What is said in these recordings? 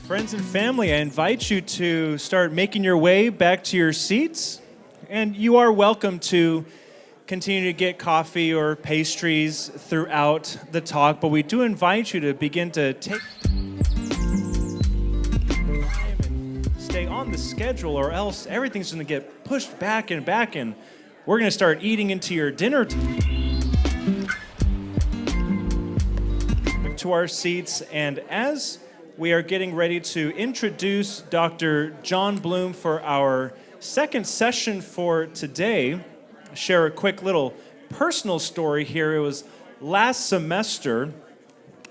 Friends and family, I invite you to start making your way back to your seats. And you are welcome to continue to get coffee or pastries throughout the talk, but we do invite you to begin to take time and stay on the schedule, or else everything's going to get pushed back, and we're going to start eating into your dinner time. Back to our seats, and as we are getting ready to introduce Dr. John Bloom for our second session for today. Share a quick little personal story here. It was last semester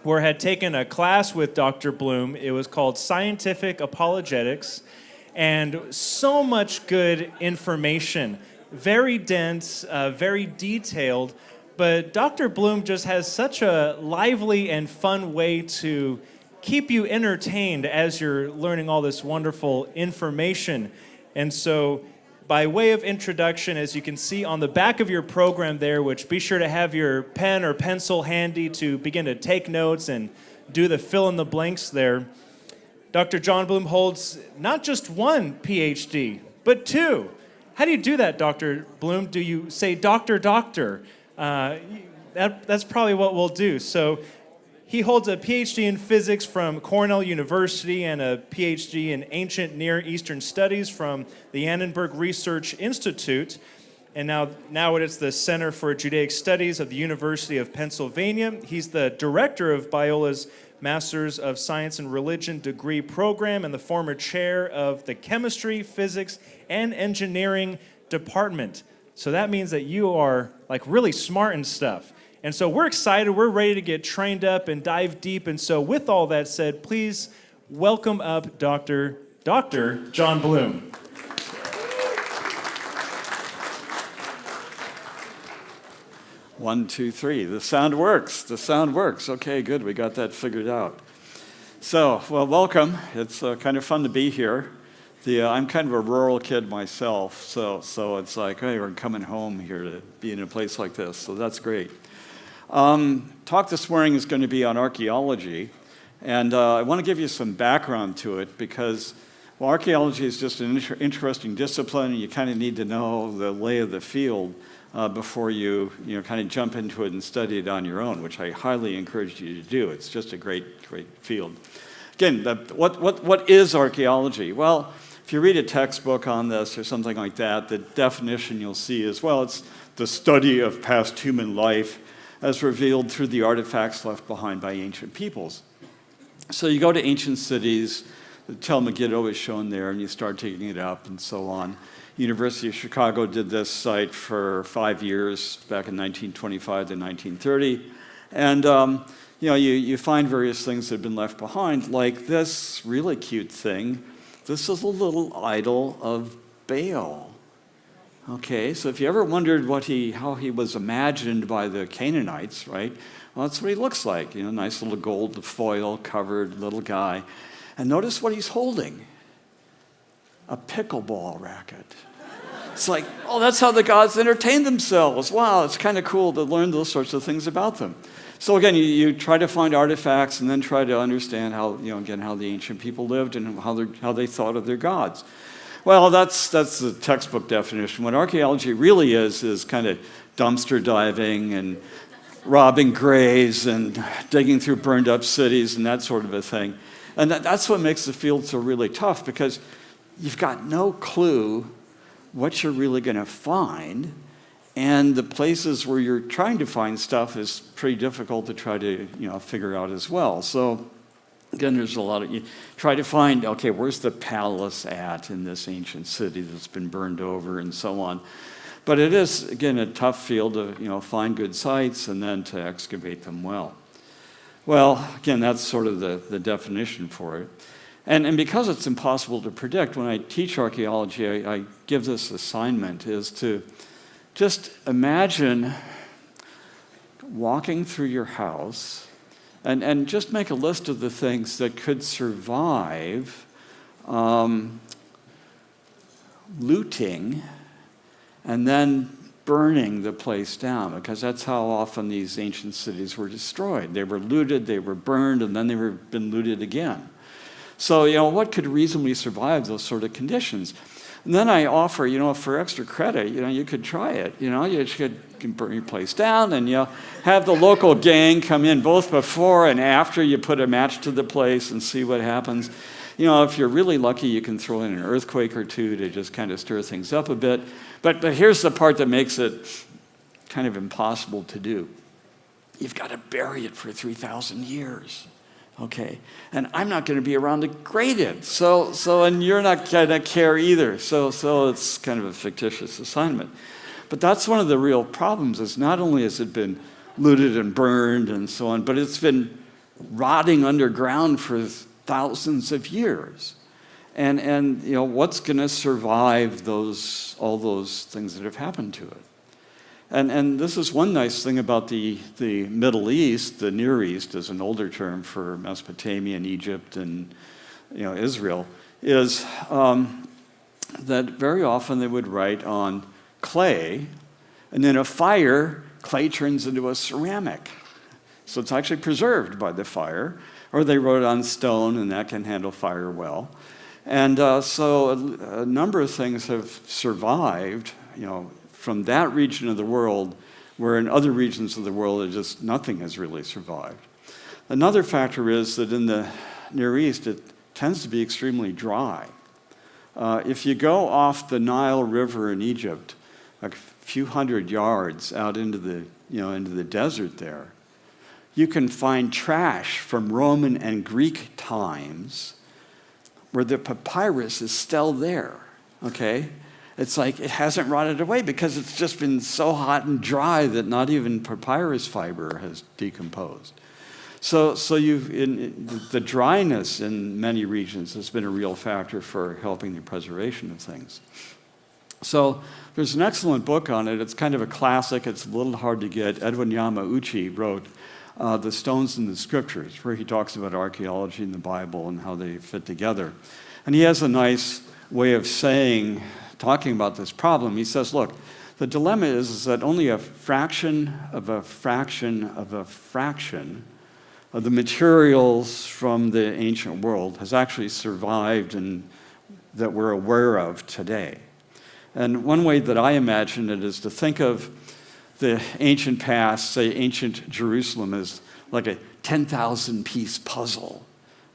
where I had taken a class with Dr. Bloom. It was called Scientific Apologetics, and so much good information. Very dense, very detailed, but Dr. Bloom just has such a lively and fun way to keep you entertained as you're learning all this wonderful information. And so, by way of introduction, as you can see on the back of your program there, which be sure to have your pen or pencil handy to begin to take notes and do the fill in the blanks there, Dr. John Bloom holds not just one PhD, but two. How do you do that, Dr. Bloom? Do you say doctor? That's probably what we'll do. So, he holds a PhD in physics from Cornell University and a PhD in ancient Near Eastern studies from the Annenberg Research Institute. And now it's the Center for Judaic Studies of the University of Pennsylvania. He's the director of Biola's Masters of Science and Religion degree program and the former chair of the Chemistry, Physics, and Engineering department. So that means that you are like really smart and stuff. And so we're excited, we're ready to get trained up and dive deep. And so with all that said, please welcome up Dr. John Bloom. One, two, three. The sound works. Okay, good. We got that figured out. So, well, welcome. It's kind of fun to be here. I'm kind of a rural kid myself, so it's like, hey, we're coming home here to be in a place like this, so that's great. Talk this morning is going to be on archaeology, and I want to give you some background to it because, well, archaeology is just an interesting discipline, and you kind of need to know the lay of the field before you kind of jump into it and study it on your own, which I highly encourage you to do. It's just a great field. Again, what is archaeology? Well, if you read a textbook on this or something like that, the definition you'll see is, well, it's the study of past human life as revealed through the artifacts left behind by ancient peoples. So you go to ancient cities, the Tel Megiddo is shown there, and you start taking it up and so on. University of Chicago did this site for 5 years, back in 1925 to 1930. And you find various things that have been left behind, like this really cute thing. This is a little idol of Baal. Okay, so if you ever wondered how he was imagined by the Canaanites, right? Well, that's what he looks like. Nice little gold foil covered little guy. And notice what he's holding. A pickleball racket. It's like, oh, that's how the gods entertain themselves. Wow, it's kind of cool to learn those sorts of things about them. So again, you try to find artifacts and then try to understand how the ancient people lived and how they thought of their gods. Well, that's the textbook definition. What archaeology really is kind of dumpster diving and robbing graves and digging through burned up cities and that sort of a thing. And that's what makes the field so really tough, because you've got no clue what you're really going to find, and the places where you're trying to find stuff is pretty difficult to try to figure out as well. So again, there's a lot of, you try to find, okay, where's the palace at in this ancient city that's been burned over and so on. But it is, again, a tough field to find good sites and then to excavate them well. Well, again, that's sort of the definition for it. And because it's impossible to predict, when I teach archaeology, I give this assignment, is to just imagine walking through your house and just make a list of the things that could survive looting and then burning the place down, because that's how often these ancient cities were destroyed. They were looted, they were burned, and then they were been looted again. So, what could reasonably survive those sort of conditions? And then I offer, for extra credit, you could try it. You could burn your place down and have the local gang come in both before and after you put a match to the place and see what happens. If you're really lucky, you can throw in an earthquake or two to just kind of stir things up a bit. But here's the part that makes it kind of impossible to do. You've got to bury it for 3,000 years. Okay, and I'm not going to be around to grade it, and you're not going to care either. So it's kind of a fictitious assignment. But that's one of the real problems, is not only has it been looted and burned and so on, but it's been rotting underground for thousands of years. And what's going to survive all those things that have happened to it? And this is one nice thing about the Middle East. The Near East is an older term for Mesopotamia and Egypt and Israel, is that very often they would write on clay, and in a fire, clay turns into a ceramic. So it's actually preserved by the fire. Or they wrote on stone, and that can handle fire well. And so a number of things have survived, from that region of the world, where in other regions of the world, nothing has really survived. Another factor is that in the Near East, it tends to be extremely dry. If you go off the Nile River in Egypt, a few hundred yards out into the desert there, you can find trash from Roman and Greek times where the papyrus is still there, okay? It's like it hasn't rotted away because it's just been so hot and dry that not even papyrus fiber has decomposed. So the dryness in many regions has been a real factor for helping the preservation of things. So there's an excellent book on it. It's kind of a classic. It's a little hard to get. Edwin Yamauchi wrote The Stones in the Scriptures, where he talks about archaeology and the Bible and how they fit together. And he has a nice way of talking about this problem. He says, look, the dilemma is that only a fraction of a fraction of a fraction of the materials from the ancient world has actually survived and that we're aware of today. And one way that I imagine it is to think of the ancient past, say ancient Jerusalem, as like a 10,000-piece puzzle,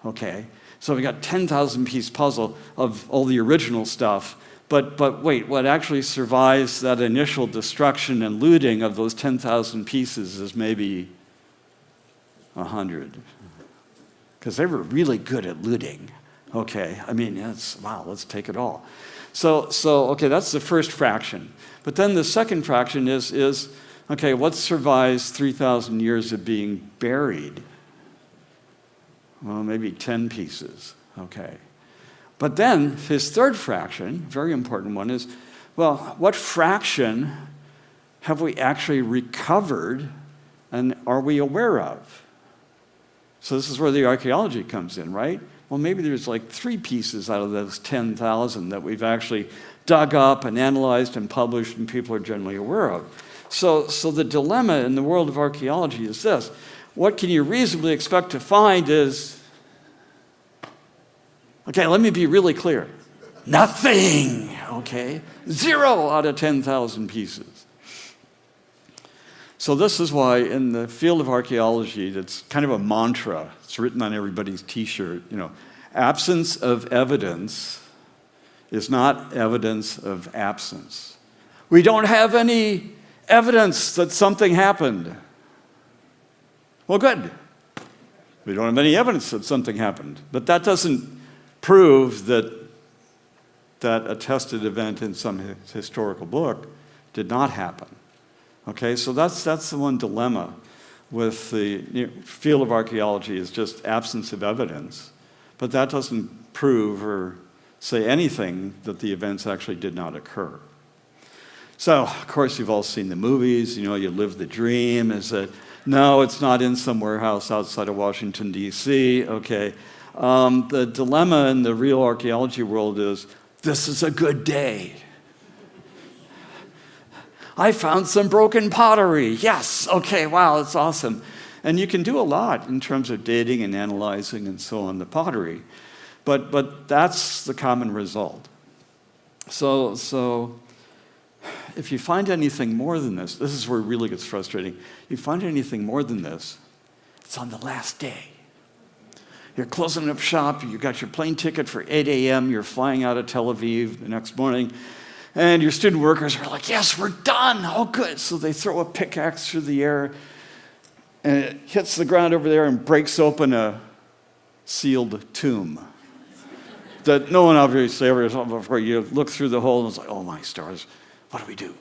okay? So we got 10,000-piece puzzle of all the original stuff, but wait, what actually survives that initial destruction and looting of those 10,000 pieces is maybe 100. Because they were really good at looting, okay? I mean, wow, let's take it all. So okay, that's the first fraction. But then the second fraction is okay, what survives 3,000 years of being buried? Well, maybe 10 pieces, okay. But then his third fraction, very important one, is, well, what fraction have we actually recovered and are we aware of? So this is where the archaeology comes in, right? Well, maybe there's like 3 pieces out of those 10,000 that we've actually dug up and analyzed and published and people are generally aware of. So the dilemma in the world of archaeology is this. What can you reasonably expect to find is, okay, let me be really clear. Nothing, okay? 0 out of 10,000 pieces. So this is why in the field of archaeology, it's kind of a mantra. It's written on everybody's t-shirt, absence of evidence is not evidence of absence. We don't have any evidence that something happened. Well, good. We don't have any evidence that something happened. But that doesn't prove that that attested event in some historical book did not happen. Okay, so that's the one dilemma with the field of archaeology is just absence of evidence. But that doesn't prove or say anything that the events actually did not occur. So, of course, you've all seen the movies, you live the dream, is that, no, it's not in some warehouse outside of Washington, D.C., okay. The dilemma in the real archaeology world is, this is a good day. I found some broken pottery. Yes, okay, wow, that's awesome. And you can do a lot in terms of dating and analyzing and so on the pottery. But that's the common result. So if you find anything more than this is where it really gets frustrating. If you find anything more than this, it's on the last day. You're closing up shop, you got your plane ticket for 8 a.m., you're flying out of Tel Aviv the next morning, and your student workers are like, yes, we're done, oh good. So they throw a pickaxe through the air, and it hits the ground over there and breaks open a sealed tomb that no one obviously ever saw before. You look through the hole and it's like, oh my stars, what do we do?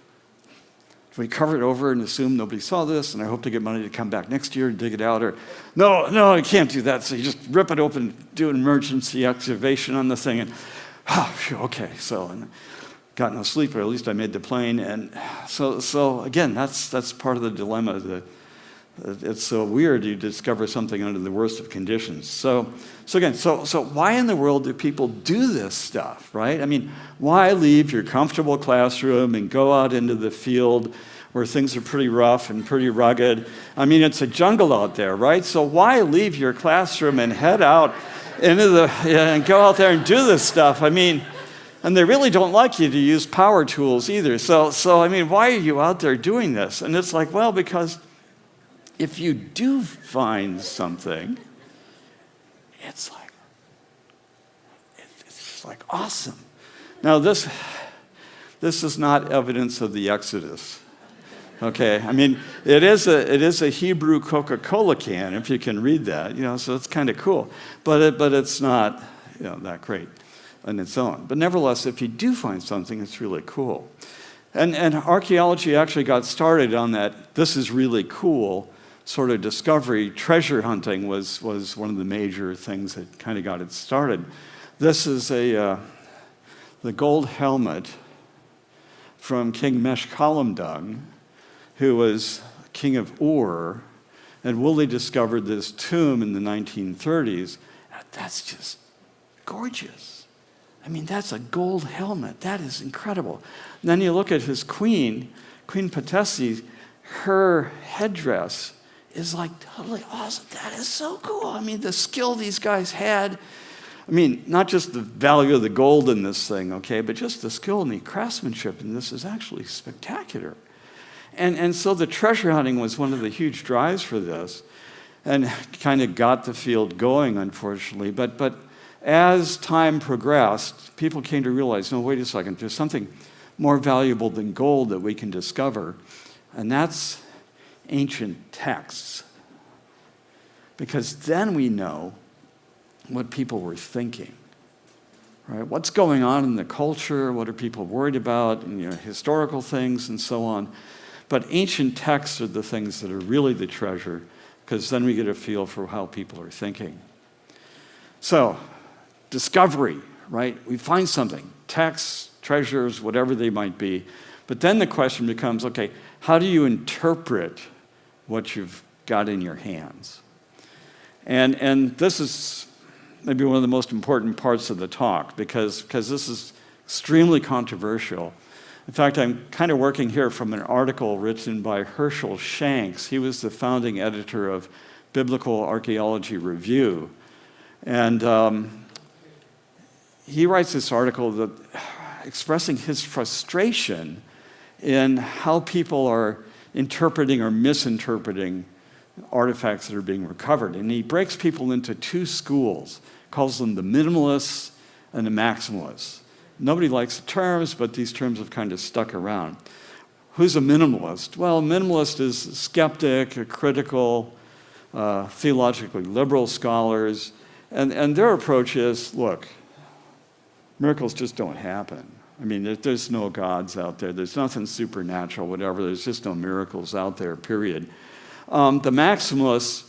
Do we cover it over and assume nobody saw this and I hope to get money to come back next year and dig it out? Or no, I can't do that. So you just rip it open, do an emergency excavation on the thing, and okay, and got no sleep, or at least I made the plane. And so again, that's part of the dilemma. It's so weird you discover something under the worst of conditions. So why in the world do people do this stuff, right? I mean, why leave your comfortable classroom and go out into the field where things are pretty rough and pretty rugged? I mean, it's a jungle out there, right? So why leave your classroom and head out and go out there and do this stuff? I mean, and they really don't like you to use power tools either. So I mean, why are you out there doing this? And it's like, well, because if you do find something, it's like awesome. Now this is not evidence of the Exodus. Okay, I mean it is a Hebrew Coca-Cola can, if you can read that, so it's kind of cool, but it's not that great on its own. But nevertheless, if you do find something, it's really cool. And archaeology actually got started on that. This is really cool sort of discovery. Treasure hunting was one of the major things that kind of got it started. This is the gold helmet from King Meshkalamdung, who was king of Ur, and Woolley discovered this tomb in the 1930s. That's just gorgeous. I mean, that's a gold helmet. That is incredible. And then you look at his queen, Queen Patesi, her headdress is like totally awesome. That is so cool. I mean, the skill these guys had. I mean, not just the value of the gold in this thing, okay, but just the skill and the craftsmanship in this is actually spectacular. And so the treasure hunting was one of the huge drives for this and kind of got the field going, unfortunately. But as time progressed, people came to realize, no, wait a second, there's something more valuable than gold that we can discover, and that's ancient texts. Because then we know what people were thinking. Right? What's going on in the culture? What are people worried about? And, historical things and so on. But ancient texts are the things that are really the treasure, because then we get a feel for how people are thinking. So, discovery, right? We find something, texts, treasures, whatever they might be. But then the question becomes, okay, how do you interpret what you've got in your hands? And this is maybe one of the most important parts of the talk, because this is extremely controversial. In fact, I'm kind of working here from an article written by Herschel Shanks. He was the founding editor of Biblical Archaeology Review. And he writes this article that expressing his frustration in how people are interpreting or misinterpreting artifacts that are being recovered. And he breaks people into two schools, calls them the minimalists and the maximalists. Nobody likes the terms, but these terms have kind of stuck around. Who's a minimalist? Well, a minimalist is a skeptic, a critical, theologically liberal scholars, and their approach is, look, miracles just don't happen. I mean, there's no gods out there. There's nothing supernatural, whatever. There's just no miracles out there, period. The maximalists,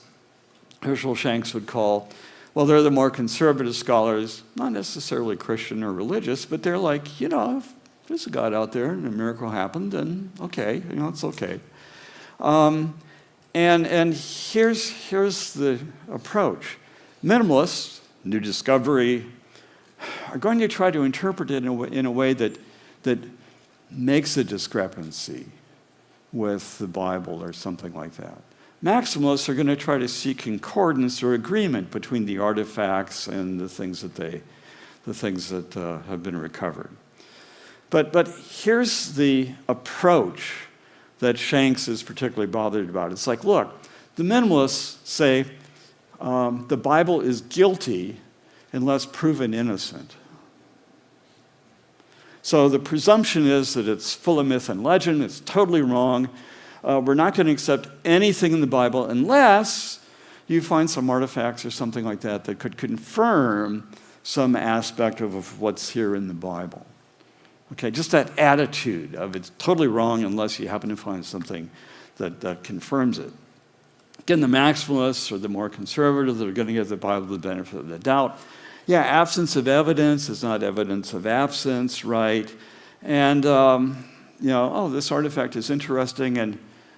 Herschel Shanks would call, well, they're the more conservative scholars, not necessarily Christian or religious, but they're like, if there's a God out there and a miracle happened, then okay, it's okay. And here's the approach. Minimalists, new discovery, are going to try to interpret it in a way that makes a discrepancy with the Bible or something like that. Maximalists are going to try to see concordance or agreement between the artifacts and the things that have been recovered. But here's the approach that Shanks is particularly bothered about. It's like, look, the minimalists say the Bible is guilty unless proven innocent. So the presumption is that it's full of myth and legend. It's totally wrong. We're not going to accept anything in the Bible unless you find some artifacts or something like that that could confirm some aspect of what's here in the Bible. Okay, just that attitude of it's totally wrong unless you happen to find something that confirms it. Again, the maximalists or the more conservative that are going to give the Bible the benefit of the doubt. Yeah, absence of evidence is not evidence of absence, right? And, this artifact is interesting, and,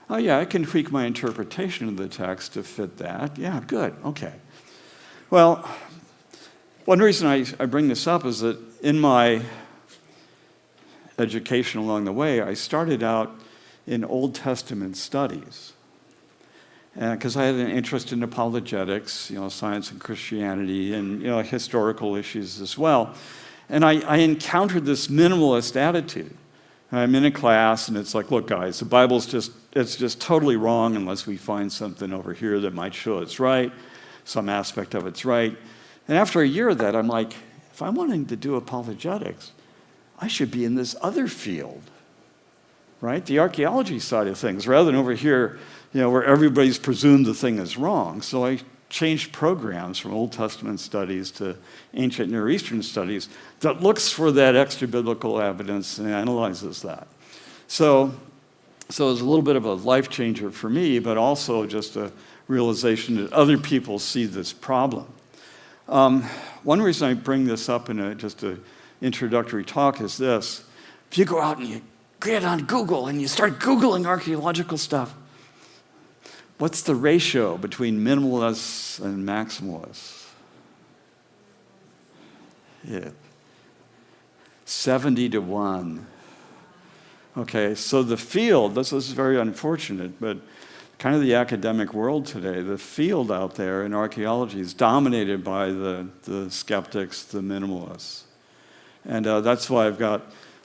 oh yeah, I can tweak my interpretation of the text to fit that. Yeah, good, okay. Well, one reason I bring this up is that in my education along the way, I started out in Old Testament studies. Because I had an interest in apologetics, science and Christianity, and historical issues as well. And I encountered this minimalist attitude. And I'm in a class, and it's like, look, guys, the Bible's just totally wrong unless we find something over here that might show it's right, some aspect of it's right. And after a year of that, I'm like, if I'm wanting to do apologetics, I should be in this other field, right? The archaeology side of things, rather than over here, where everybody's presumed the thing is wrong. So I changed programs from Old Testament studies to ancient Near Eastern studies that looks for that extra biblical evidence and analyzes that. So it was a little bit of a life changer for me, but also just a realization that other people see this problem. One reason I bring this up in just an introductory talk is this. If you go out and you get on Google and you start Googling archaeological stuff, what's the ratio between minimalists and maximalists? Yeah. 70 to 1. Okay, so the field, this is very unfortunate, but kind of the academic world today, the field out there in archaeology is dominated by the skeptics, the minimalists. And that's why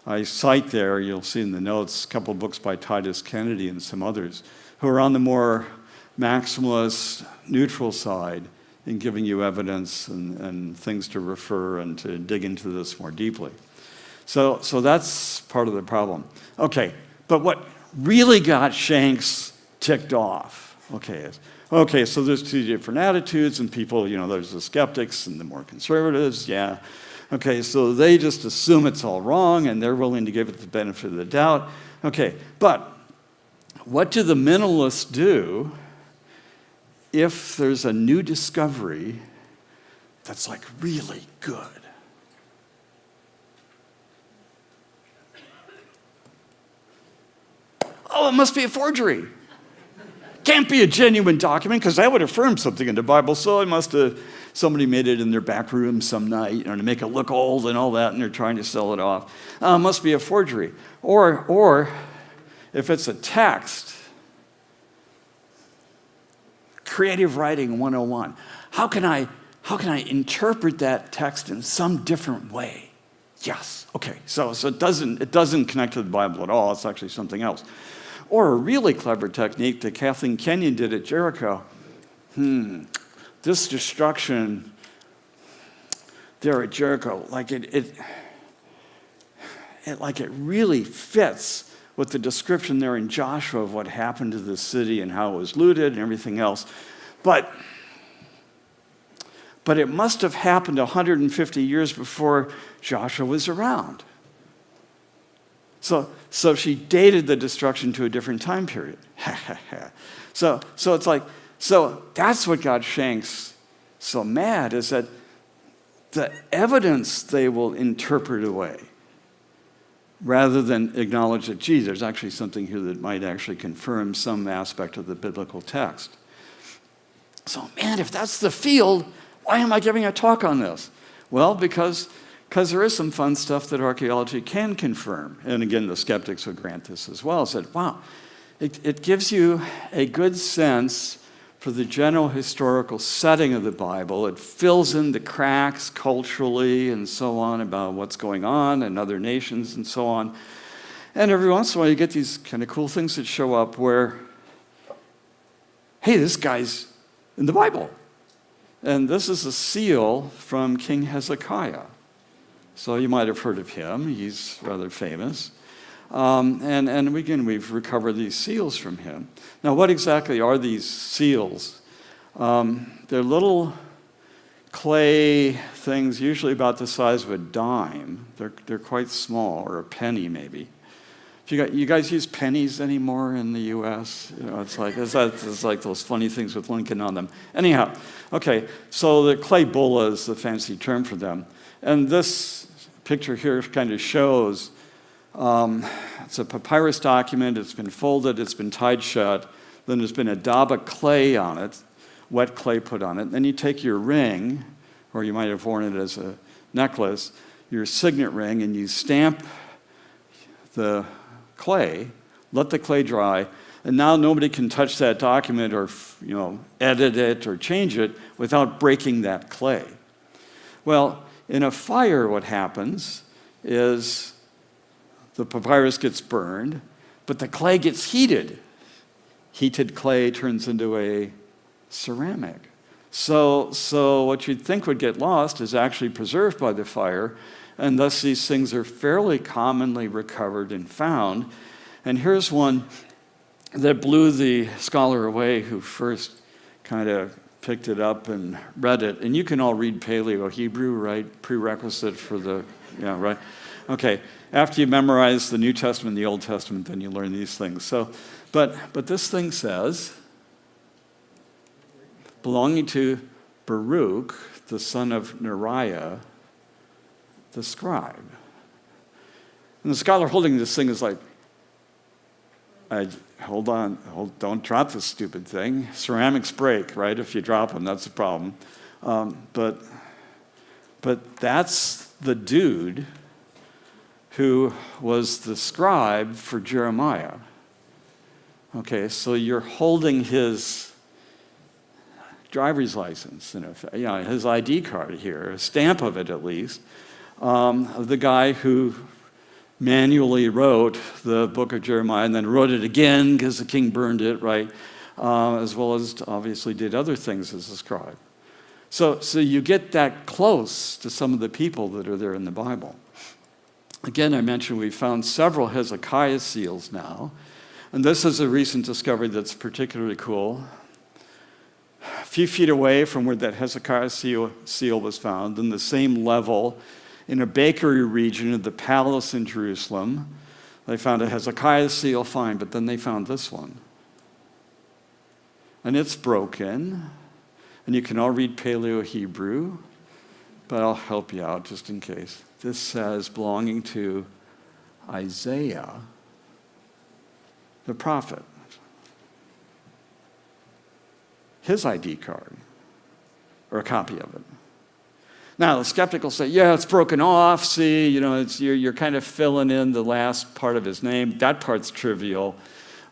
I cite there, you'll see in the notes, a couple of books by Titus Kennedy and some others, who are on the more maximalist, neutral side in giving you evidence and things to refer and to dig into this more deeply. So that's part of the problem. Okay, but what really got Shanks ticked off, okay, so there's two different attitudes, and people, there's the skeptics and the more conservatives, yeah. Okay, so they just assume it's all wrong, and they're willing to give it the benefit of the doubt. Okay, but what do the minimalists do if there's a new discovery that's like really good? Oh, it must be a forgery. Can't be a genuine document because that would affirm something in the Bible, so it must have, somebody made it in their back room some night, to make it look old and all that, and they're trying to sell it off. It must be a forgery. Or if it's a text, creative writing 101. How can I interpret that text in some different way? Yes. Okay. So it doesn't connect to the Bible at all. It's actually something else. Or a really clever technique that Kathleen Kenyon did at Jericho. This destruction there at Jericho, it really fits with the description there in Joshua of what happened to the city and how it was looted and everything else. But it must have happened 150 years before Joshua was around. So she dated the destruction to a different time period. So it's like, so that's what got Shanks so mad, is that the evidence they will interpret away rather than acknowledge that, gee, there's actually something here that might actually confirm some aspect of the biblical text. So, man, if that's the field, why am I giving a talk on this? Well, because there is some fun stuff that archaeology can confirm. And again, the skeptics would grant this as well. Said, wow, it gives you a good sense for the general historical setting of the Bible. It fills in the cracks culturally and so on about what's going on in other nations and so on. And every once in a while you get these kind of cool things that show up where, hey, this guy's in the Bible. And this is a seal from King Hezekiah. So you might have heard of him. He's rather famous. And again, we've recovered these seals from him. Now, what exactly are these seals? They're little clay things, usually about the size of a dime. They're quite small, or a penny maybe. You guys use pennies anymore in the U.S.? It's like those funny things with Lincoln on them. Anyhow, okay, so the clay bulla is the fancy term for them. And this picture here kind of shows it's a papyrus document. It's been folded. It's been tied shut. Then there's been a dab of clay on it, wet clay put on it. Then you take your ring, or you might have worn it as a necklace, your signet ring, and you stamp the clay, let the clay dry, and now nobody can touch that document or edit it or change it without breaking that clay. Well, in a fire, what happens is the papyrus gets burned, but the clay gets heated. Heated clay turns into a ceramic. So what you'd think would get lost is actually preserved by the fire, and thus these things are fairly commonly recovered and found. And here's one that blew the scholar away who first kind of picked it up and read it. And you can all read Paleo-Hebrew, right? Prerequisite for the, yeah, right? Okay, after you memorize the New Testament and the Old Testament, then you learn these things. So, but this thing says, belonging to Baruch, the son of Neriah, the scribe. And the scholar holding this thing is like, hold on, don't drop this stupid thing. Ceramics break, right? If you drop them, that's a problem. But that's the dude who was the scribe for Jeremiah. Okay, so you're holding his driver's license, his ID card here, a stamp of it at least, of the guy who manually wrote the book of Jeremiah and then wrote it again because the king burned it, right? As well as obviously did other things as a scribe. So you get that close to some of the people that are there in the Bible. Again, I mentioned we found several Hezekiah seals now, and this is a recent discovery that's particularly cool. A few feet away from where that Hezekiah seal was found, in the same level, in a bakery region of the palace in Jerusalem, they found a Hezekiah seal, fine, but then they found this one. And it's broken, and you can all read Paleo-Hebrew, but I'll help you out just in case. This says belonging to Isaiah, the prophet. His ID card, or a copy of it. Now, the skeptic will say, yeah, it's broken off. See, you're kind of filling in the last part of his name. That part's trivial.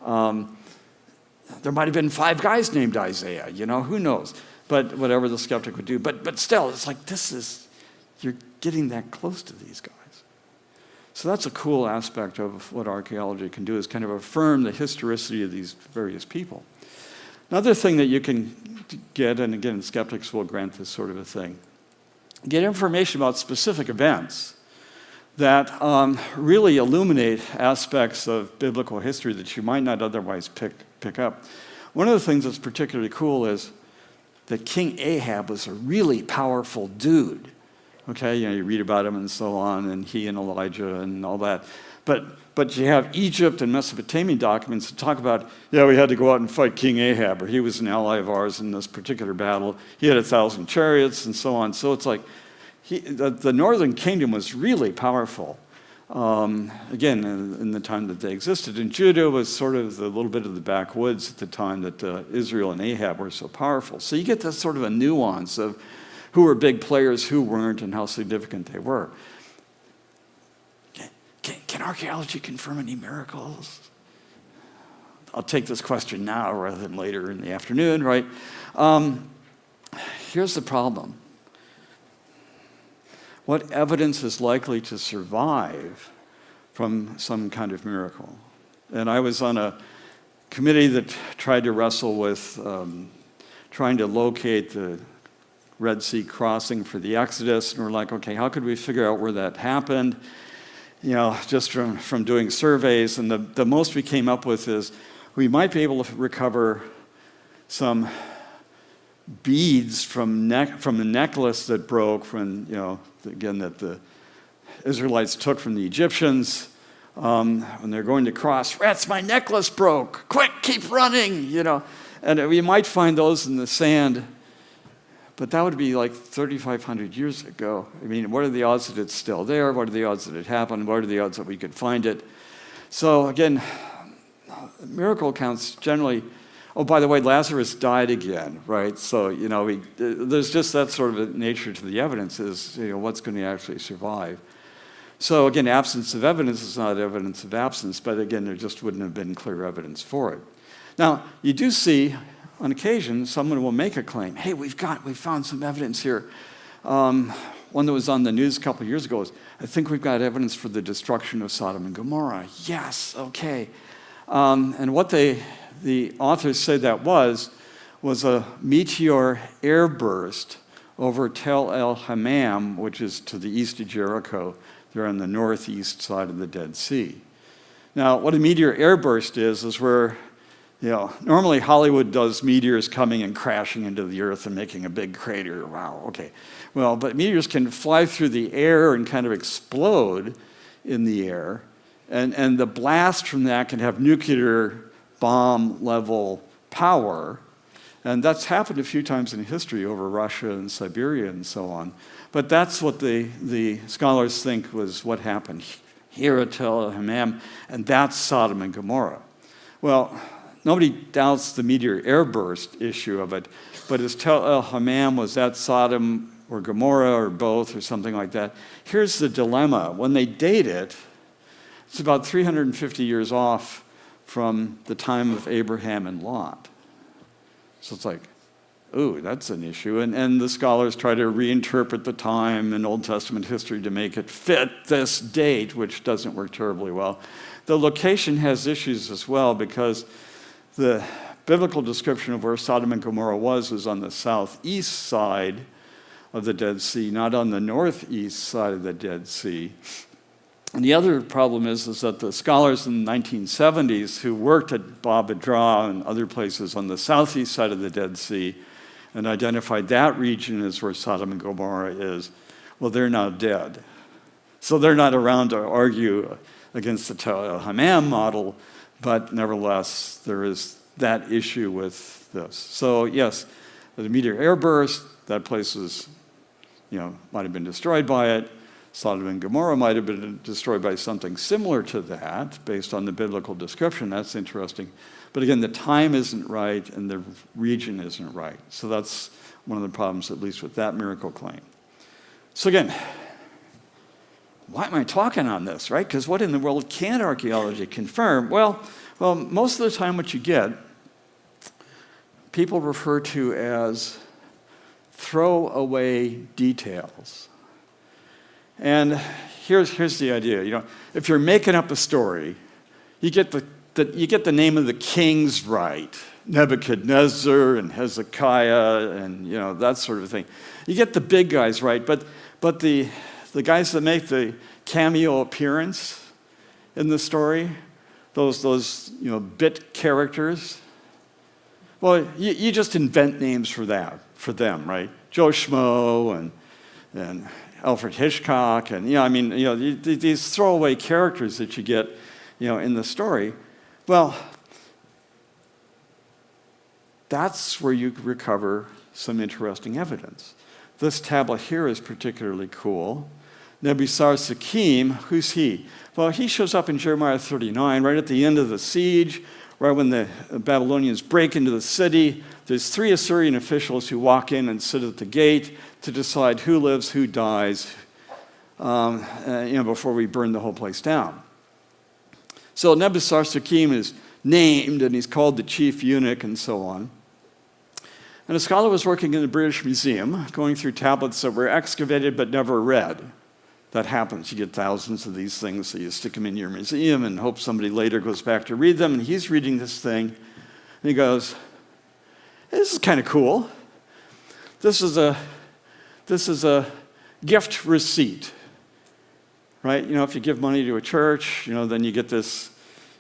There might have been 5 guys named Isaiah, who knows? But whatever the skeptic would do. But still, it's like, you're getting that close to these guys. So that's a cool aspect of what archaeology can do, is kind of affirm the historicity of these various people. Another thing that you can get, and again, skeptics will grant this sort of a thing, get information about specific events that really illuminate aspects of biblical history that you might not otherwise pick up. One of the things that's particularly cool is that King Ahab was a really powerful dude. Okay, you read about him and so on, and he and Elijah and all that. But you have Egypt and Mesopotamian documents that talk about, we had to go out and fight King Ahab, or he was an ally of ours in this particular battle. He had 1,000 chariots and so on. So it's like the northern kingdom was really powerful, again, in the time that they existed. And Judah was sort of a little bit of the backwoods at the time that Israel and Ahab were so powerful. So you get this sort of a nuance of who were big players, who weren't, and how significant they were. Can archaeology confirm any miracles? I'll take this question now rather than later in the afternoon, right? Here's the problem. What evidence is likely to survive from some kind of miracle? And I was on a committee that tried to wrestle with trying to locate the Red Sea crossing for the Exodus, and we're like, okay, how could we figure out where that happened? Just from doing surveys, and the most we came up with is we might be able to recover some beads from the necklace that broke again, that the Israelites took from the Egyptians when they're going to cross. Rats, my necklace broke. Quick, keep running, And we might find those in the sand, but that would be like 3,500 years ago. I mean, what are the odds that it's still there? What are the odds that it happened? What are the odds that we could find it? So again, miracle accounts generally, oh, by the way, Lazarus died again, right? So, there's just that sort of a nature to the evidence is, what's going to actually survive. So again, absence of evidence is not evidence of absence, but again, there just wouldn't have been clear evidence for it. Now, you do see, on occasion, someone will make a claim. Hey, we found some evidence here. One that was on the news a couple of years ago is, I think we've got evidence for the destruction of Sodom and Gomorrah. Yes, okay. And what the authors said that was a meteor airburst over Tel El Hammam, which is to the east of Jericho. They're on the northeast side of the Dead Sea. Now, what a meteor airburst is where normally Hollywood does meteors coming and crashing into the earth and making a big crater. Wow, okay. Well, but meteors can fly through the air and kind of explode in the air. And the blast from that can have nuclear bomb level power. And that's happened a few times in history over Russia and Siberia and so on. But that's what the scholars think was what happened here at Tel El Hammam, and that's Sodom and Gomorrah. Well, nobody doubts the meteor airburst issue of it, but as Tel El Hammam, was that Sodom or Gomorrah or both or something like that? Here's the dilemma. When they date it, It's about 350 years off from the time of Abraham and Lot. So it's like, ooh, that's an issue. And the scholars try to reinterpret the time in Old Testament history to make it fit this date, which doesn't work terribly well. The location has issues as well because the biblical description of where Sodom and Gomorrah was on the southeast side of the Dead Sea, not on the northeast side of the Dead Sea. And the other problem is that the scholars in the 1970s who worked at Bab Edra and other places on the southeast side of the Dead Sea and identified that region as where Sodom and Gomorrah is, well, they're now dead. So they're not around to argue against the Tel el-Hammam model, but nevertheless, there is that issue with this. So yes, the meteor airburst, that place was, might have been destroyed by it. Sodom and Gomorrah might have been destroyed by something similar to that, based on the biblical description. That's interesting. But again, the time isn't right and the region isn't right. So that's one of the problems, at least with that miracle claim. So again, why am I talking on this, right? Because what in the world can archaeology confirm? Well, most of the time what you get, people refer to as throwaway details. And here's the idea. If you're making up a story, you get the name of the kings right, Nebuchadnezzar and Hezekiah and that sort of thing. You get the big guys right, but the guys that make the cameo appearance in the story, those bit characters, well, you just invent names for them, right? Joe Schmo and Alfred Hitchcock, and these throwaway characters that you get, in the story. Well, that's where you recover some interesting evidence. This tablet here is particularly cool. Nebuzaradan, who's he? Well, he shows up in Jeremiah 39, right at the end of the siege, right when the Babylonians break into the city. There's 3 Assyrian officials who walk in and sit at the gate to decide who lives, who dies, before we burn the whole place down. So Nebuzaradan is named, and he's called the chief eunuch, and so on. And a scholar was working in the British Museum, going through tablets that were excavated but never read. That happens. You get thousands of these things, so you stick them in your museum and hope somebody later goes back to read them. And he's reading this thing, and he goes, "This is kind of cool. This is a gift receipt, right? If you give money to a church, then you get this,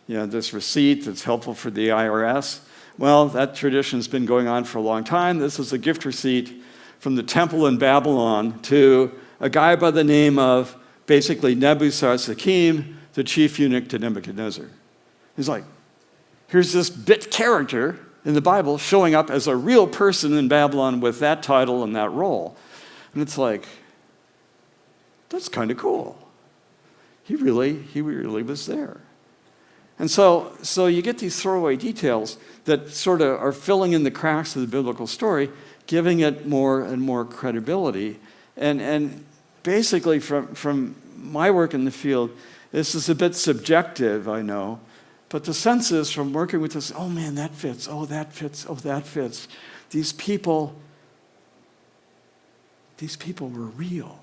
this receipt that's helpful for the IRS. Well, that tradition's been going on for a long time. This is a gift receipt from the temple in Babylon to a guy by the name of basically Nebuzaradan, the chief eunuch to Nebuchadnezzar. He's like, here's this bit character in the Bible showing up as a real person in Babylon with that title and that role. And it's like, that's kind of cool. He really was there. And so you get these throwaway details that sort of are filling in the cracks of the biblical story, giving it more and more credibility. And basically from my work in the field, this is a bit subjective, I know, but the sense is from working with this, oh man, that fits, oh that fits, oh that fits. These people were real.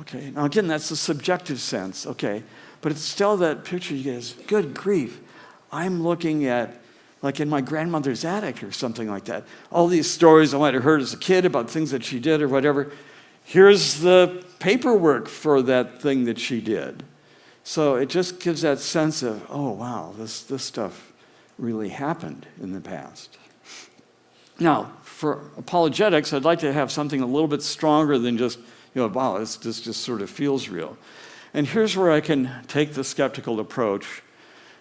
Okay, now again, that's the subjective sense, okay, but it's still that picture you get is, good grief, I'm looking at, like in my grandmother's attic or something like that, all these stories I might have heard as a kid about things that she did or whatever. Here's the paperwork for that thing that she did. So it just gives that sense of, oh wow, this stuff really happened in the past. Now, for apologetics, I'd like to have something a little bit stronger than just, wow, this just sort of feels real. And here's where I can take the skeptical approach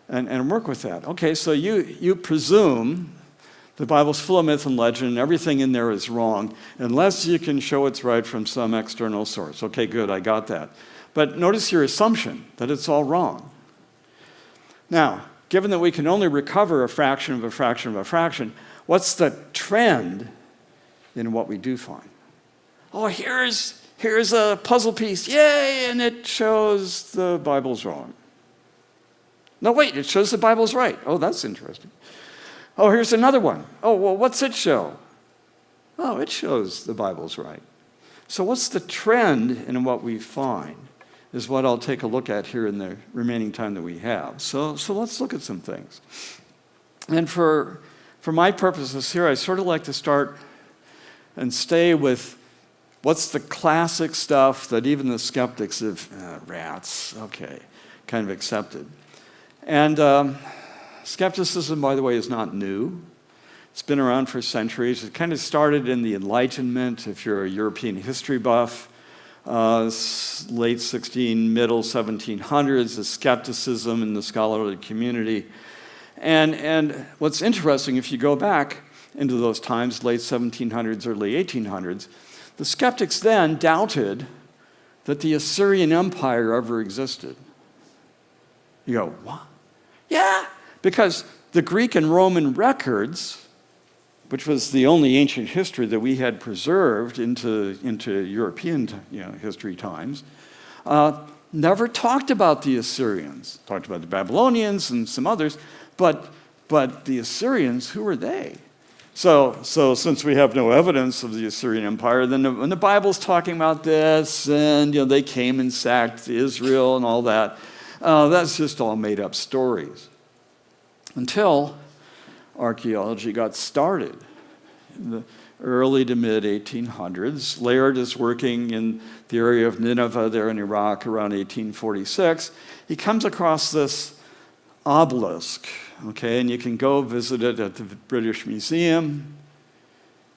and work with that. Okay, so you presume the Bible's full of myth and legend, and everything in there is wrong, unless you can show it's right from some external source. Okay, good, I got that. But notice your assumption that it's all wrong. Now, given that we can only recover a fraction of a fraction of a fraction, what's the trend in what we do find? Oh, here's a puzzle piece, yay, and it shows the Bible's wrong. No, wait, it shows the Bible's right. Oh, that's interesting. Oh, here's another one. Oh, well, what's it show? Oh, it shows the Bible's right. So what's the trend in what we find is what I'll take a look at here in the remaining time that we have. So let's look at some things. And for my purposes here, I sort of like to start and stay with what's the classic stuff that even the skeptics have, rats, okay, kind of accepted. And skepticism, by the way, is not new. It's been around for centuries. It kind of started in the Enlightenment, if you're a European history buff, late middle 1700s, the skepticism in the scholarly community. And what's interesting, if you go back into those times, late 1700s, early 1800s, the skeptics then doubted that the Assyrian Empire ever existed. You go, what? Yeah, because the Greek and Roman records, which was the only ancient history that we had preserved into European history times, never talked about the Assyrians. Talked about the Babylonians and some others, but the Assyrians, who were they? So since we have no evidence of the Assyrian Empire, then when the Bible's talking about this, and they came and sacked Israel and all that, that's just all made up stories. Until archaeology got started in the early to mid 1800s. Laird is working in the area of Nineveh there in Iraq around 1846. He comes across this obelisk, okay, and you can go visit it at the British Museum.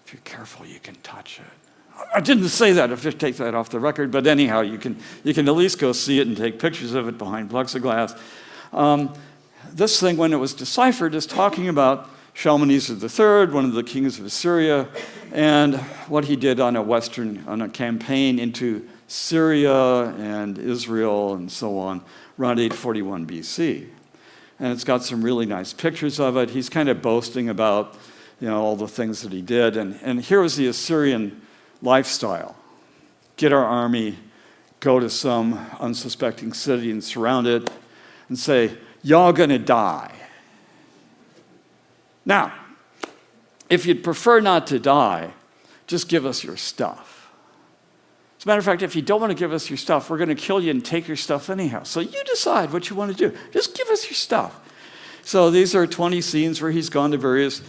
If you're careful, you can touch it. I didn't say that, if you take that off the record, but anyhow, you can at least go see it and take pictures of it behind plexiglass. This thing, when it was deciphered, is talking about Shalmaneser III, one of the kings of Assyria, and what he did on a campaign into Syria and Israel and so on, around 841 BC. And it's got some really nice pictures of it. He's kind of boasting about, all the things that he did. And here was the Assyrian lifestyle. Get our army, go to some unsuspecting city and surround it, and say, y'all gonna die. Now, if you'd prefer not to die, just give us your stuff. As a matter of fact, if you don't want to give us your stuff, we're going to kill you and take your stuff anyhow. So you decide what you want to do. Just give us your stuff. So these are 20 scenes where he's gone to various,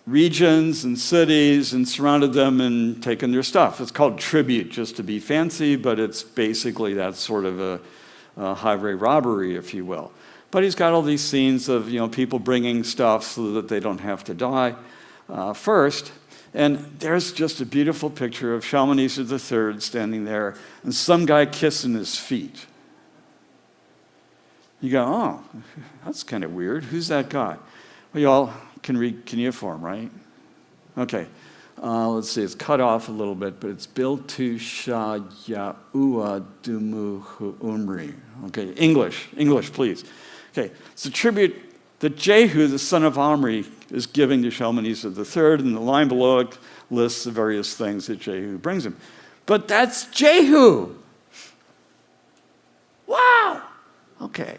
regions and cities and surrounded them and taken their stuff. It's called tribute, just to be fancy, but it's basically that sort of a highway robbery, if you will. But he's got all these scenes of people bringing stuff so that they don't have to die first. And there's just a beautiful picture of Shalmaneser III standing there and some guy kissing his feet. You go, oh, that's kind of weird. Who's that guy? Well, you all can read cuneiform, right? Okay. Let's see, it's cut off a little bit, but it's Biltu Sha Yaua Dumuhu Umri. Okay, English, please. Okay, it's a tribute that Jehu, the son of Omri, is giving to Shalmaneser III, and the line below it lists the various things that Jehu brings him. But that's Jehu! Wow! Okay.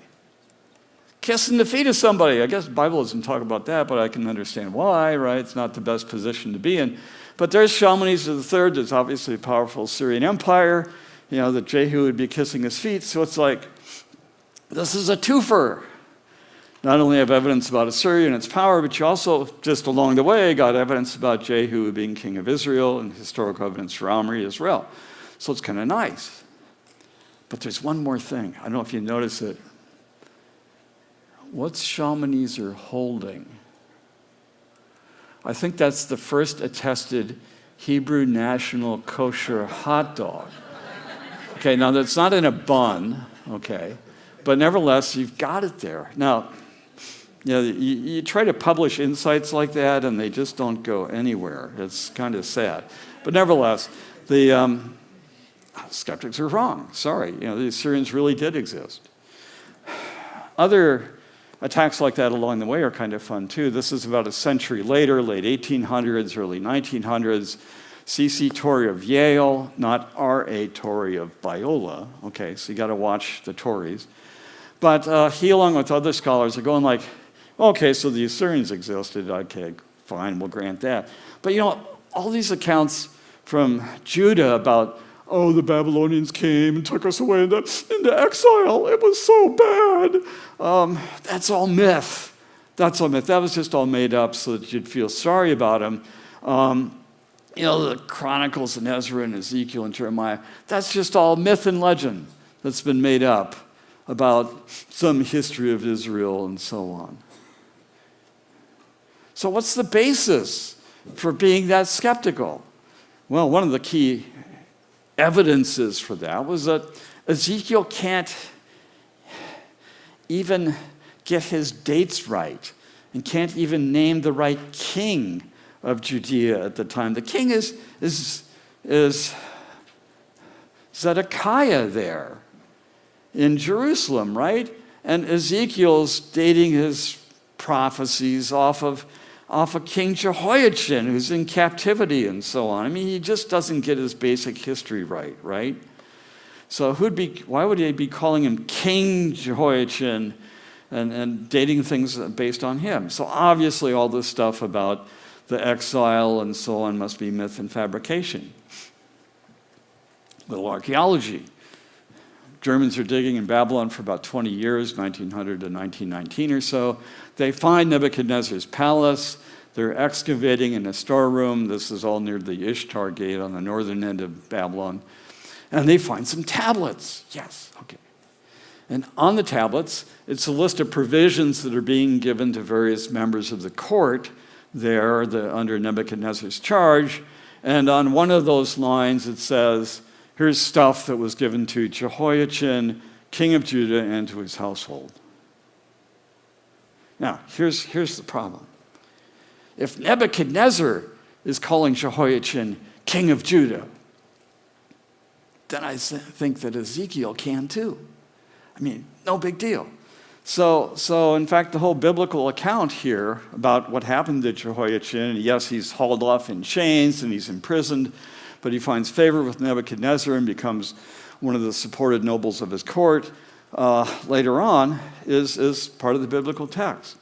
Kissing the feet of somebody. I guess the Bible doesn't talk about that, but I can understand why, right? It's not the best position to be in. But there's Shalmaneser III. There's obviously a powerful Syrian empire, that Jehu would be kissing his feet. So it's like, this is a twofer. Not only have evidence about Assyria and its power, but you also, just along the way, got evidence about Jehu being king of Israel and historical evidence for Omri as well. So it's kind of nice. But there's one more thing. I don't know if you notice it. What's Shalmaneser holding? I think that's the first attested Hebrew national kosher hot dog. Okay, now that's not in a bun, okay, but nevertheless, you've got it there. Now, you try to publish insights like that, and they just don't go anywhere. It's kind of sad. But nevertheless, the skeptics are wrong. Sorry, the Assyrians really did exist. Other attacks like that along the way are kind of fun too. This is about a century later, late 1800s, early 1900s. C.C. Torrey of Yale, not R.A. Torrey of Biola. Okay, so you got to watch the Torreys. But he, along with other scholars, are going like, okay, so the Assyrians existed. Okay, fine, we'll grant that. But all these accounts from Judah about, oh, the Babylonians came and took us away into exile. It was so bad. That's all myth. That's all myth. That was just all made up so that you'd feel sorry about them. The Chronicles and Ezra and Ezekiel and Jeremiah, that's just all myth and legend that's been made up about some history of Israel and so on. So what's the basis for being that skeptical? Well, one of the key evidences for that was that Ezekiel can't even get his dates right and can't even name the right king of Judea at the time. The king is Zedekiah there in Jerusalem, right? And Ezekiel's dating his prophecies off of King Jehoiachin, who's in captivity and so on. I mean, he just doesn't get his basic history right? So why would he be calling him King Jehoiachin and dating things based on him? So obviously all this stuff about the exile and so on must be myth and fabrication. Little archaeology. Germans are digging in Babylon for about 20 years, 1900 to 1919 or so. They find Nebuchadnezzar's palace. They're excavating in a storeroom. This is all near the Ishtar Gate on the northern end of Babylon. And they find some tablets. Yes, okay. And on the tablets, it's a list of provisions that are being given to various members of the court there under Nebuchadnezzar's charge. And on one of those lines, it says, here's stuff that was given to Jehoiachin, king of Judah, and to his household. Now, here's the problem. If Nebuchadnezzar is calling Jehoiachin king of Judah, then I think that Ezekiel can too. I mean, no big deal. So in fact, the whole biblical account here about what happened to Jehoiachin, yes, he's hauled off in chains and he's imprisoned, but he finds favor with Nebuchadnezzar and becomes one of the supported nobles of his court later on, is part of the biblical text.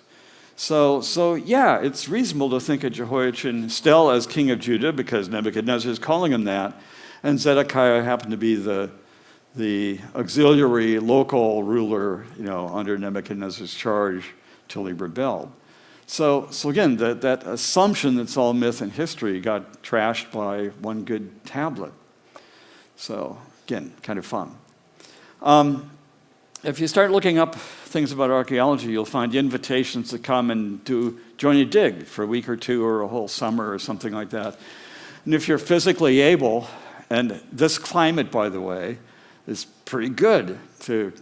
So yeah, it's reasonable to think of Jehoiachin still as king of Judah because Nebuchadnezzar is calling him that, and Zedekiah happened to be the auxiliary local ruler, under Nebuchadnezzar's charge till he rebelled. So again, that assumption that's all myth and history got trashed by one good tablet. So again, kind of fun. If you start looking up things about archaeology, you'll find invitations to come and join a dig for a week or two or a whole summer or something like that. And if you're physically able, and this climate, by the way, is pretty good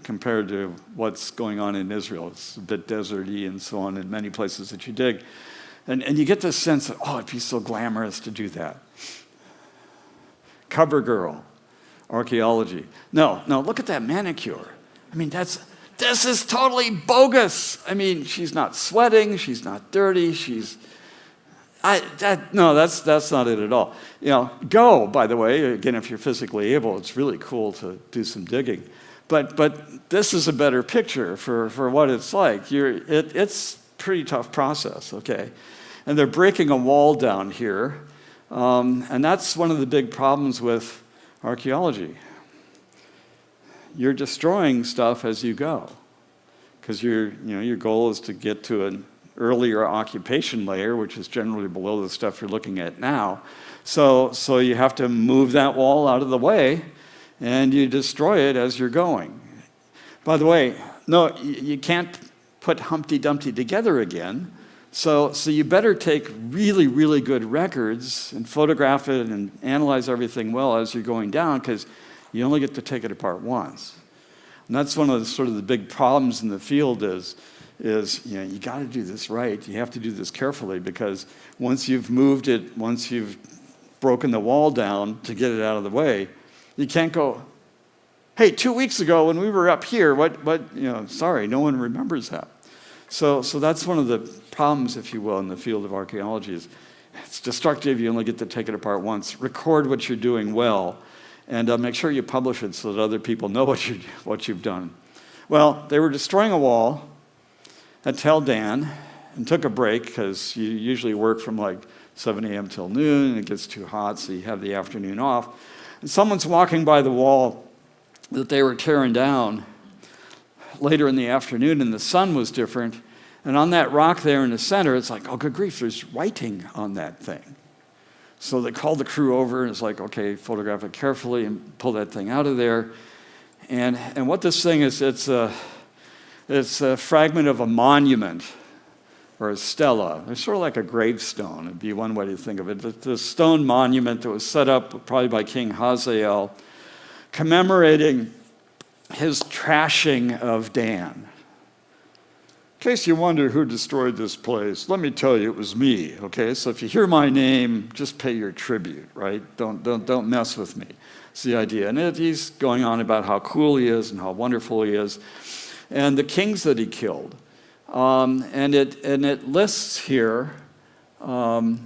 compared to what's going on in Israel. It's a bit deserty and so on in many places that you dig. And you get this sense that, it'd be so glamorous to do that. Cover girl, archaeology. No, look at that manicure. I mean, this is totally bogus. I mean, she's not sweating, she's not dirty, that's not it at all. Go, by the way, again, if you're physically able, it's really cool to do some digging. But this is a better picture for what it's like. It's a pretty tough process, okay? And they're breaking a wall down here, and that's one of the big problems with archaeology. You're destroying stuff as you go, because your goal is to get to an earlier occupation layer, which is generally below the stuff you're looking at now. So you have to move that wall out of the way, and you destroy it as you're going. By the way, no, you can't put Humpty Dumpty together again, so you better take really, really good records and photograph it and analyze everything well as you're going down, because you only get to take it apart once. And that's one of the big problems in the field is you got to do this right. You have to do this carefully, because once you've moved it, once you've broken the wall down to get it out of the way, you can't go, hey, 2 weeks ago when we were up here, sorry, no one remembers that. So that's one of the problems, if you will, in the field of archaeology is it's destructive. You only get to take it apart once. Record what you're doing well, and make sure you publish it so that other people know what you've done. Well, they were destroying a wall at Tel Dan and took a break because you usually work from like 7 a.m. till noon, and it gets too hot, so you have the afternoon off. And someone's walking by the wall that they were tearing down later in the afternoon, and the sun was different. And on that rock there in the center, it's like, oh, good grief, there's writing on that thing. So they called the crew over, and it's like, okay, photograph it carefully and pull that thing out of there. And what this thing is, it's a fragment of a monument or a stela. It's sort of like a gravestone, would be one way to think of it. The stone monument that was set up probably by King Hazael, commemorating his trashing of Dan. In case you wonder who destroyed this place, let me tell you, it was me, okay? So if you hear my name, just pay your tribute, right? Don't mess with me. It's the idea. And he's going on about how cool he is and how wonderful he is, and the kings that he killed. And it lists here, let's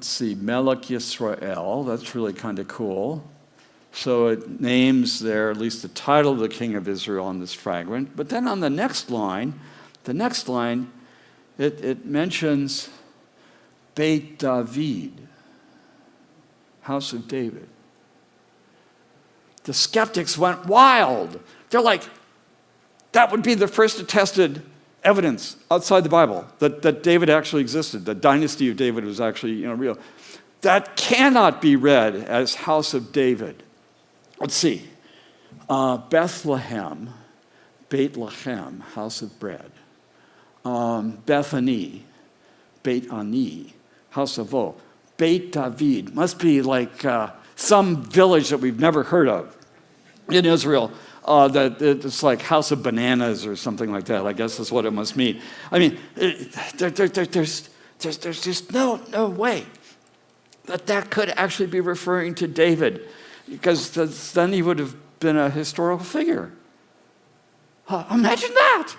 see, Melech Yisrael. That's really kind of cool. So it names there at least the title of the king of Israel on this fragment. But then on the next line, it mentions Beit David, house of David. The skeptics went wild. They're like, that would be the first attested evidence outside the Bible that David actually existed. The dynasty of David was actually real. That cannot be read as house of David. Let's see. Bethlehem, Beit Lechem, house of bread. Bethany, Beit Ani, house of woe. Beit David must be like some village that we've never heard of in Israel. That it's like house of bananas or something like that. I guess is what it must mean. I mean, there's just no way that could actually be referring to David, because then he would have been a historical figure. Imagine that.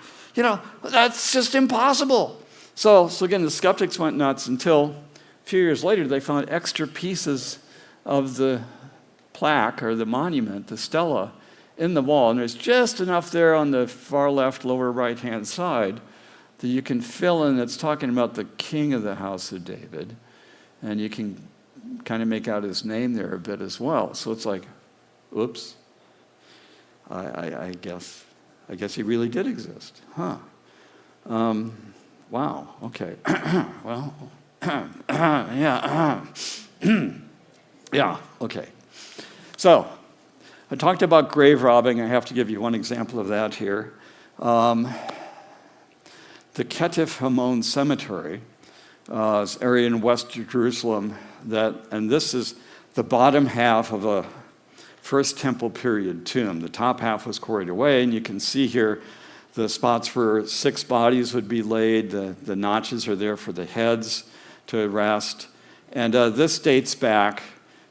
That's just impossible. So again, the skeptics went nuts until a few years later they found extra pieces of the plaque or the monument, the stela, in the wall. And there's just enough there on the far left, lower right-hand side that you can fill in. It's talking about the king of the house of David. And you can kind of make out his name there a bit as well. So it's like, oops, I guess he really did exist. Huh. Wow, okay. Well, yeah. Yeah, okay. So, I talked about grave robbing. I have to give you one example of that here. The Ketif Hamon Cemetery, this area in West Jerusalem, and this is the bottom half of a First Temple period tomb. The top half was quarried away, and you can see here the spots where 6 bodies would be laid. The notches are there for the heads to rest. And this dates back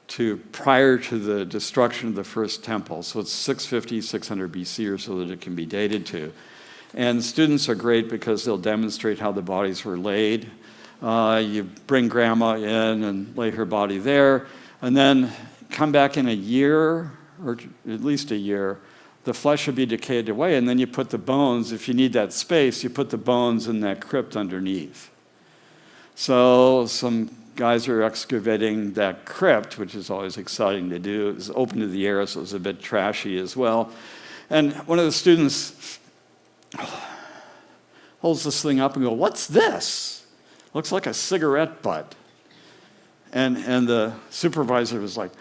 to prior to the destruction of the First Temple. So it's 650, 600 BC or so that it can be dated to. And students are great because they'll demonstrate how the bodies were laid. You bring grandma in and lay her body there, and then come back in a year, or at least a year, the flesh would be decayed away, and then you put the bones, if you need that space, you put the bones in that crypt underneath. So some guys are excavating that crypt, which is always exciting to do. It was open to the air, so it was a bit trashy as well. And one of the students holds this thing up and goes, "What's this? Looks like a cigarette butt." And the supervisor was like,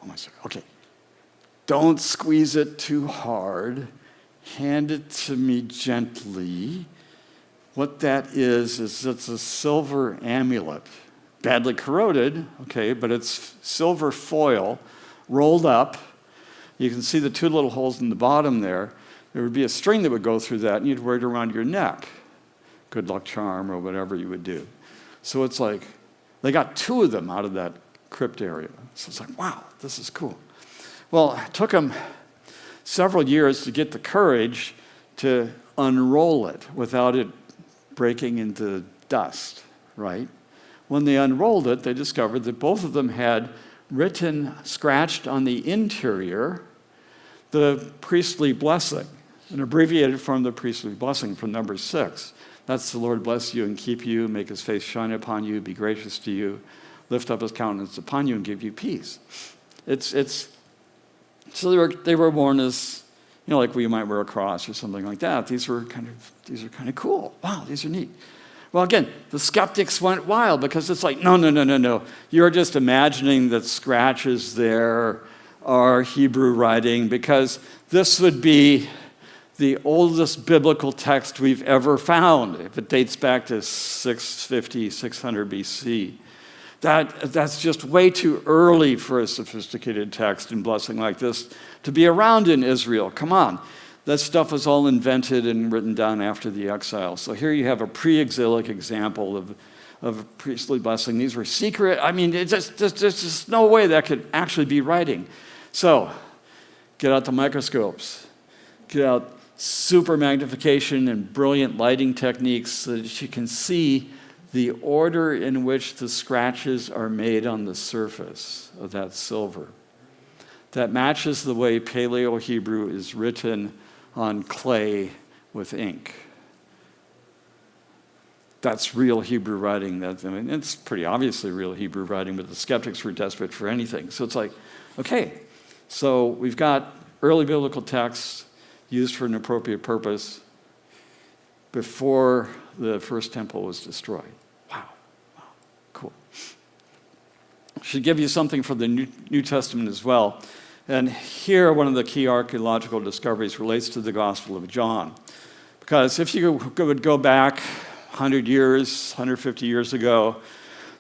"Oh my God, okay, don't squeeze it too hard. Hand it to me gently." What that is it's a silver amulet, badly corroded, okay, but it's silver foil rolled up. You can see the 2 little holes in the bottom there. There would be a string that would go through that, and you'd wear it around your neck. Good luck charm or whatever you would do. So it's like, they got 2 of them out of that crypt area. So it's like, wow, this is cool. Well, it took them several years to get the courage to unroll it without it breaking into dust, right? When they unrolled it, they discovered that both of them had written, scratched on the interior, the priestly blessing. an abbreviated form of the priestly blessing from Numbers 6. That's the Lord bless you and keep you, make his face shine upon you, be gracious to you, lift up his countenance upon you and give you peace. So they were worn as, like we might wear a cross or something like that. These are kind of cool. Wow, these are neat. Well, again, the skeptics went wild because it's like, no. You're just imagining that scratches there are Hebrew writing, because this would be the oldest biblical text we've ever found, if it dates back to 650, 600 BC. That's just way too early for a sophisticated text and blessing like this to be around in Israel. Come on. That stuff was all invented and written down after the exile. So here you have a pre-exilic example of a priestly blessing. These were secret. I mean, there's just no way that could actually be writing. So get out the microscopes. Get out super magnification and brilliant lighting techniques so that you can see the order in which the scratches are made on the surface of that silver. That matches the way Paleo-Hebrew is written on clay with ink. That's real Hebrew writing. It's pretty obviously real Hebrew writing, but the skeptics were desperate for anything. So it's like, okay, so we've got early biblical texts used for an appropriate purpose before the first temple was destroyed. Wow, cool. Should give you something for the New Testament as well. And here, one of the key archaeological discoveries relates to the Gospel of John. Because if you would go back 100 years, 150 years ago,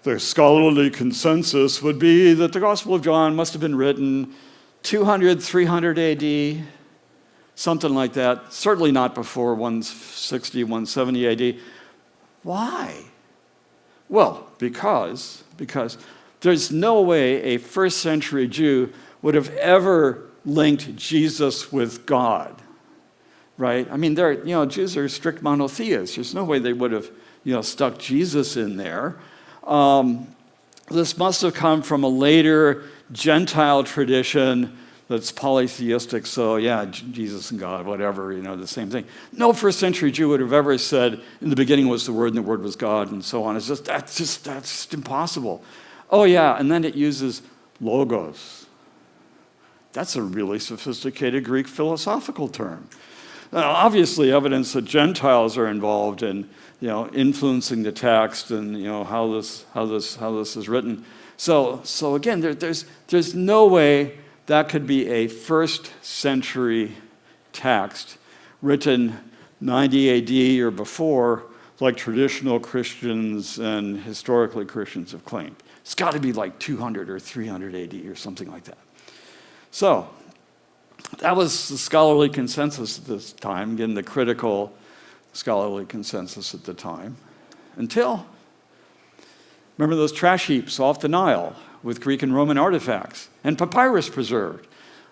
the scholarly consensus would be that the Gospel of John must have been written 200, 300 AD, something like that. Certainly not before 160, 170 AD. Why? Well, because there's no way a first century Jew would have ever linked Jesus with God, right? I mean, Jews are strict monotheists. There's no way they would have, stuck Jesus in there. This must have come from a later Gentile tradition that's polytheistic. So yeah, Jesus and God, whatever, the same thing. No first century Jew would have ever said, in the beginning was the Word, and the Word was God, and so on. That's just impossible. Oh yeah, and then it uses logos. That's a really sophisticated Greek philosophical term. Now, obviously, evidence that Gentiles are involved in, influencing the text and how this is written. So again, there's no way that could be a first century text written 90 AD or before, like traditional Christians and historically Christians have claimed. It's got to be like 200 or 300 AD or something like that. So that was the scholarly consensus at this time, again, the critical scholarly consensus at the time, until, remember those trash heaps off the Nile with Greek and Roman artifacts and papyrus preserved.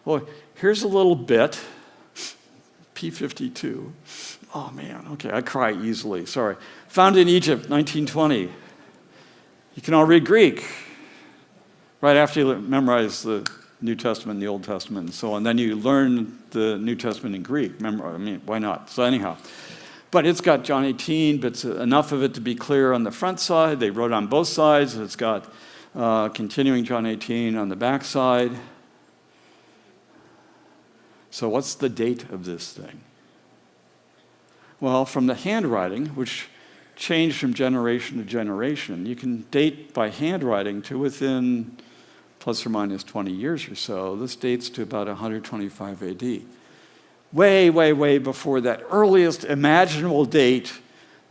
Well, here's a little bit, P52. Oh man, okay, I cry easily, sorry. Found in Egypt, 1920. You can all read Greek right after you memorize the New Testament and the Old Testament and so on. Then you learn the New Testament in Greek. Why not? So anyhow. But it's got John 18, but it's enough of it to be clear on the front side. They wrote on both sides. It's got continuing John 18 on the back side. So what's the date of this thing? Well, from the handwriting, which changed from generation to generation, you can date by handwriting to within plus or minus 20 years or so. This dates to about 125 AD. Way, way, way before that earliest imaginable date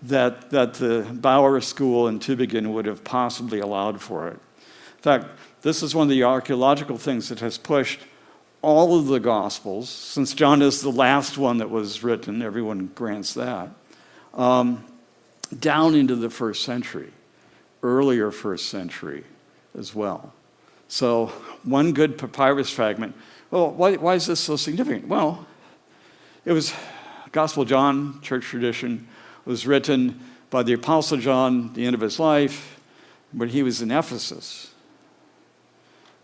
that the Bauer School in Tübingen would have possibly allowed for it. In fact, this is one of the archaeological things that has pushed all of the Gospels, since John is the last one that was written, everyone grants that, down into the first century, earlier first century as well. So one good papyrus fragment. Well, why is this so significant? Well, it was Gospel of John, church tradition, was written by the Apostle John at the end of his life, when he was in Ephesus,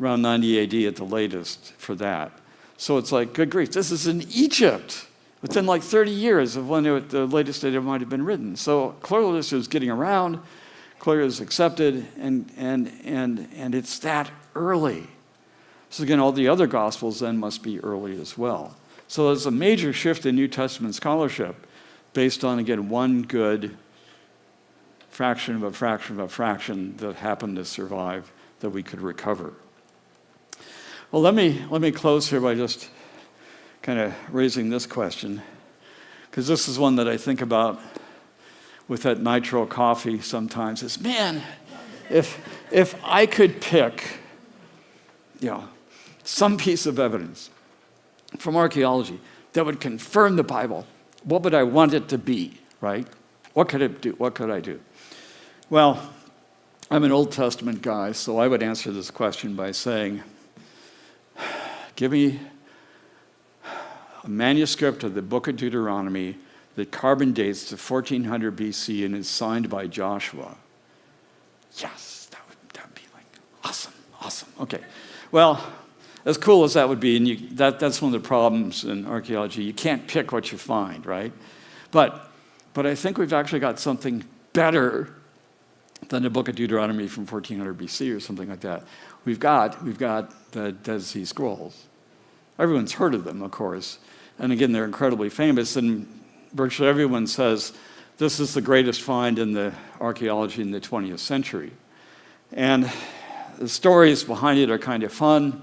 around 90 AD at the latest for that. So it's like, good grief, this is in Egypt. within like 30 years of when the latest data might have been written. So clearly this was getting around, clearly it was accepted, and it's that early. So again, all the other Gospels then must be early as well. So there's a major shift in New Testament scholarship based on, again, one good fraction of a fraction of a fraction that happened to survive that we could recover. Well, let me close here by just kind of raising this question, because this is one that I think about with that nitro coffee sometimes. Is, man, if I could pick, some piece of evidence from archaeology that would confirm the Bible, what would I want it to be, right? What could it do? What could I do? Well, I'm an Old Testament guy, so I would answer this question by saying, give me a manuscript of the book of Deuteronomy that carbon dates to 1400 BC and is signed by Joshua. Yes, that would be like awesome. Okay, well, as cool as that would be, and that's one of the problems in archaeology. You can't pick what you find, right? But I think we've actually got something better than the book of Deuteronomy from 1400 BC or something like that. We've got the Dead Sea Scrolls. Everyone's heard of them, of course. And again, they're incredibly famous, and virtually everyone says this is the greatest find in the archaeology in the 20th century. And the stories behind it are kind of fun.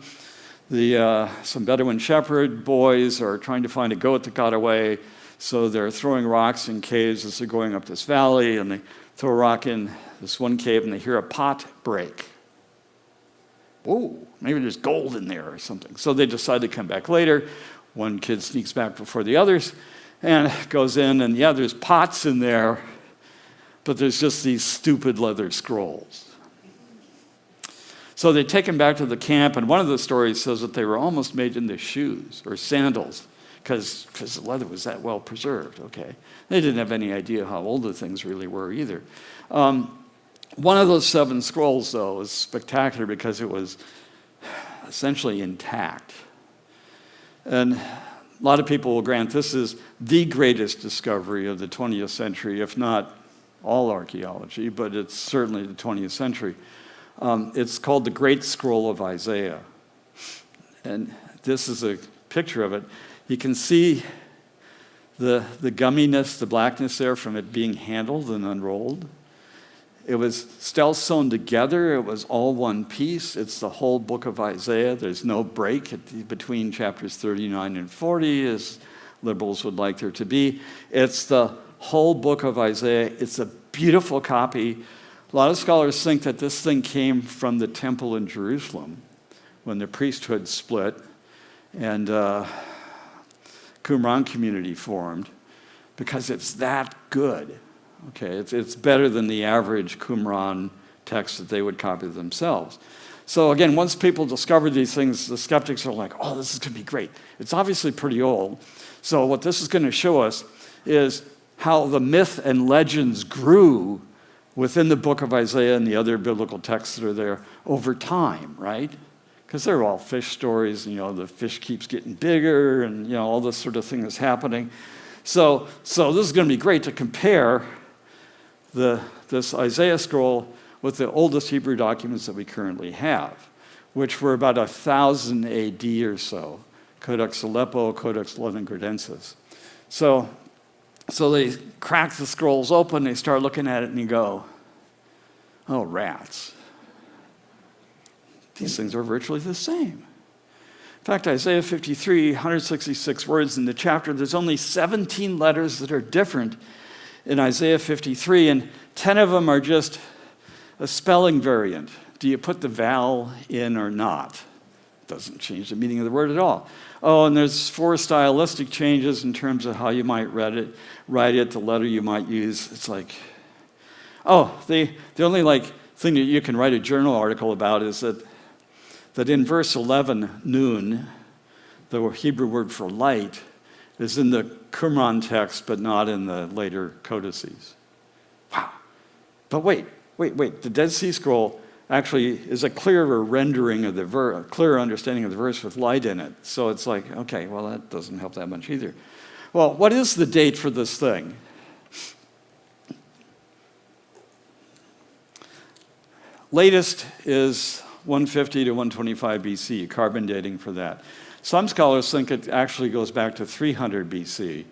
Some Bedouin shepherd boys are trying to find a goat that got away, so they're throwing rocks in caves as they're going up this valley, and they throw a rock in this one cave, and they hear a pot break. Whoa, maybe there's gold in there or something. So they decide to come back later. One kid sneaks back before the others and goes in, and there's pots in there, but there's just these stupid leather scrolls. So they take him back to the camp, and one of the stories says that they were almost made into shoes or sandals because the leather was that well preserved, okay? They didn't have any idea how old the things really were either. One of those 7 scrolls, though, is spectacular because it was essentially intact. And a lot of people will grant this is the greatest discovery of the 20th century, if not all archaeology, but it's certainly the 20th century. It's called the Great Scroll of Isaiah. And this is a picture of it. You can see the gumminess, the blackness there from it being handled and unrolled. It was stealth sewn together. It was all one piece. It's the whole book of Isaiah. There's no break between chapters 39 and 40, as liberals would like there to be. It's the whole book of Isaiah. It's a beautiful copy. A lot of scholars think that this thing came from the temple in Jerusalem when the priesthood split and Qumran community formed, because it's that good. Okay, it's better than the average Qumran text that they would copy themselves. So again, once people discover these things, the skeptics are like, oh, this is going to be great. It's obviously pretty old. So what this is going to show us is how the myth and legends grew within the book of Isaiah and the other biblical texts that are there over time, right? Because they're all fish stories, the fish keeps getting bigger and, all this sort of thing is happening. So this is going to be great to compare this Isaiah scroll with the oldest Hebrew documents that we currently have, which were about 1000 AD or so, Codex Aleppo, Codex Leningradensis. So they crack the scrolls open, they start looking at it, and you go, oh, rats. These things are virtually the same. In fact, Isaiah 53, 166 words in the chapter, there's only 17 letters that are different in Isaiah 53, and 10 of them are just a spelling variant. Do you put the vowel in or not? Doesn't change the meaning of the word at all. Oh, and there's 4 stylistic changes in terms of how you might write it, the letter you might use. It's like, the only thing that you can write a journal article about is that in verse 11, noon, the Hebrew word for light, is in the Qumran text, but not in the later codices. Wow. But wait. The Dead Sea Scroll actually is a clearer rendering of the verse, a clearer understanding of the verse with light in it. So it's like, okay, well, that doesn't help that much either. Well, what is the date for this thing? Latest is 150 to 125 BC, carbon dating for that. Some scholars think it actually goes back to 300 BC.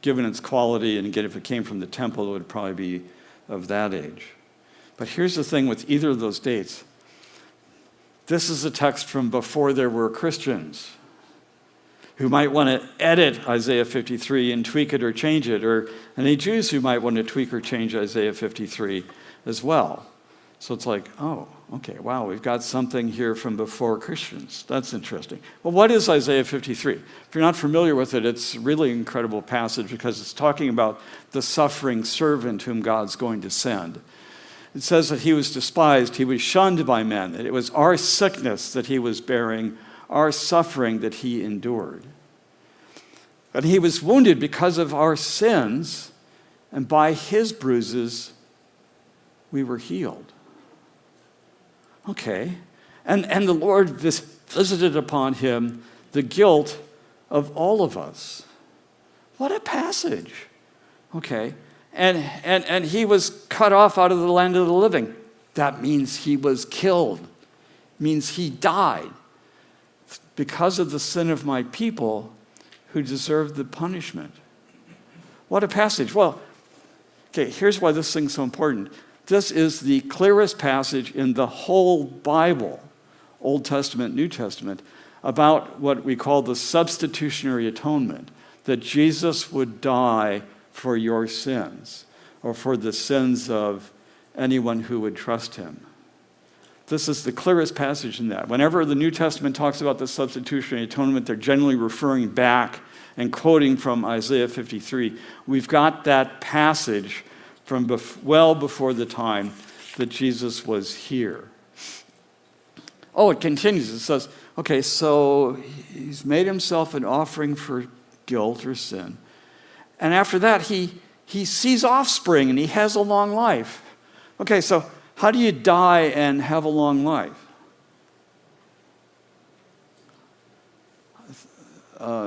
Given its quality, and again, if it came from the temple, it would probably be of that age. But here's the thing with either of those dates. This is a text from before there were Christians who might want to edit Isaiah 53 and tweak it or change it, or any Jews who might want to tweak or change Isaiah 53 as well. So it's like, oh, okay, wow, we've got something here from before Christians. That's interesting. Well, what is Isaiah 53? If you're not familiar with it, it's a really incredible passage because it's talking about the suffering servant whom God's going to send. It says that he was despised, he was shunned by men, that it was our sickness that he was bearing, our suffering that he endured. And he was wounded because of our sins, and by his bruises we were healed. Okay, and the Lord visited upon him the guilt of all of us. What a passage. Okay, and he was cut off out of the land of the living. That means he was killed. Means he died because of the sin of my people who deserved the punishment. What a passage. Well, okay, here's why this thing's so important. This is the clearest passage in the whole Bible, Old Testament, New Testament, about what we call the substitutionary atonement, that Jesus would die for your sins, or for the sins of anyone who would trust him. This is the clearest passage in that. Whenever the New Testament talks about the substitutionary atonement, they're generally referring back and quoting from Isaiah 53. We've got that passage from well before the time that Jesus was here. Oh, it continues. It says, okay, so he's made himself an offering for guilt or sin. And after that, he sees offspring and he has a long life. Okay, so how do you die and have a long life?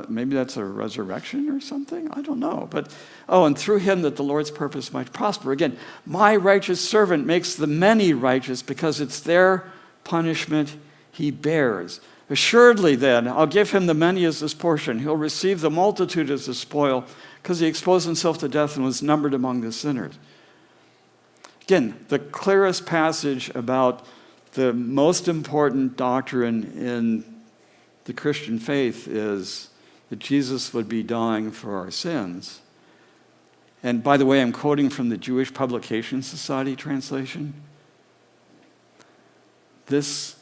Maybe that's a resurrection or something? I don't know. But, and through him that the Lord's purpose might prosper. Again, my righteous servant makes the many righteous because it's their punishment he bears. Assuredly then, I'll give him the many as his portion. He'll receive the multitude as a spoil because he exposed himself to death and was numbered among the sinners. Again, the clearest passage about the most important doctrine in the Christian faith is that Jesus would be dying for our sins. And by the way, I'm quoting from the Jewish Publication Society translation. This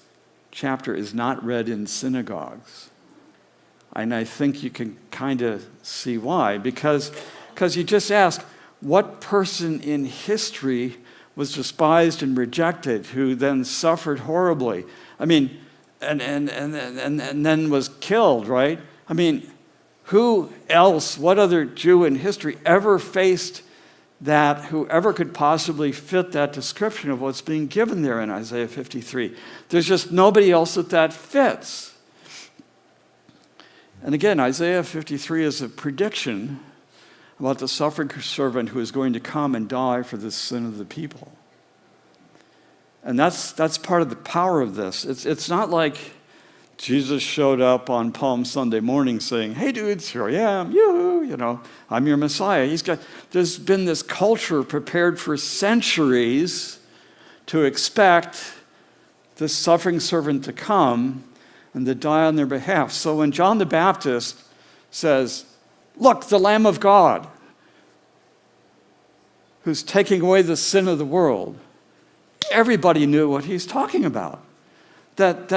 chapter is not read in synagogues. And I think you can kind of see why. Because you just ask, what person in history was despised and rejected, who then suffered horribly? I mean, and then was killed, right? I mean, who else, what other Jew in history ever faced that, whoever could possibly fit that description of what's being given there in Isaiah 53? There's just nobody else that fits. And again, Isaiah 53 is a prediction about the suffering servant who is going to come and die for the sin of the people. And that's part of the power of this. It's not like Jesus showed up on Palm Sunday morning saying, hey dudes, here I am, yoo-hoo, I'm your Messiah. There's been this culture prepared for centuries to expect this suffering servant to come and to die on their behalf. So when John the Baptist says, look, the Lamb of God, who's taking away the sin of the world, everybody knew what he's talking about. That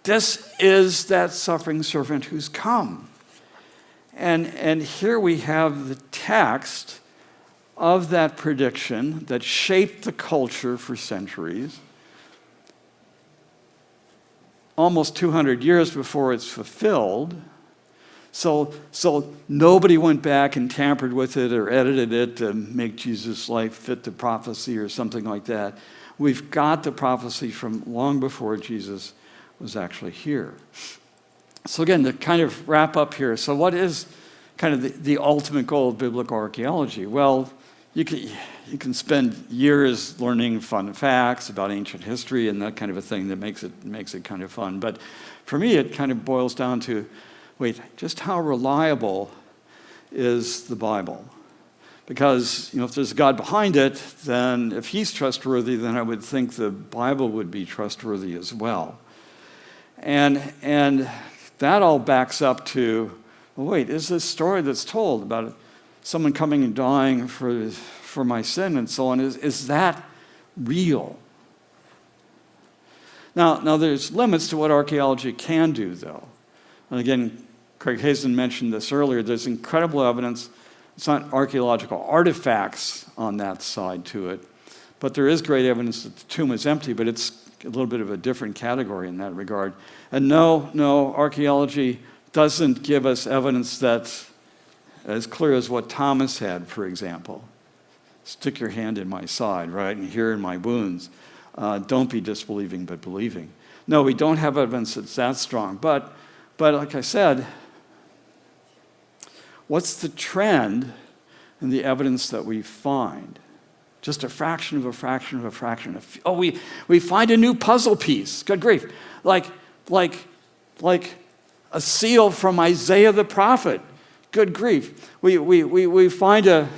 this is that suffering servant who's come. And here we have the text of that prediction that shaped the culture for centuries, almost 200 years before it's fulfilled. So nobody went back and tampered with it or edited it to make Jesus' life fit the prophecy or something like that. We've got the prophecy from long before Jesus was actually here. So again, to kind of wrap up here, so what is kind of the ultimate goal of biblical archaeology? Well, you can spend years learning fun facts about ancient history and that kind of a thing that makes it kind of fun. But for me, it kind of boils down to, wait, just how reliable is the Bible? Because, if there's a God behind it, then if he's trustworthy, then I would think the Bible would be trustworthy as well. And that all backs up to, well, wait, is this story that's told about someone coming and dying for my sin and so on, is that real? Now there's limits to what archaeology can do, though. And again, Craig Hazen mentioned this earlier. There's incredible evidence. It's not archaeological artifacts on that side to it, but there is great evidence that the tomb is empty, but it's a little bit of a different category in that regard. And no, archaeology doesn't give us evidence that's as clear as what Thomas had, for example. Stick your hand in my side, right, and here in my wounds. Don't be disbelieving, but believing. No, we don't have evidence that's that strong. But like I said, what's the trend in the evidence that we find? Just a fraction of a fraction of a fraction. Oh, we find a new puzzle piece. Good grief. Like a seal from Isaiah the prophet. Good grief. We find a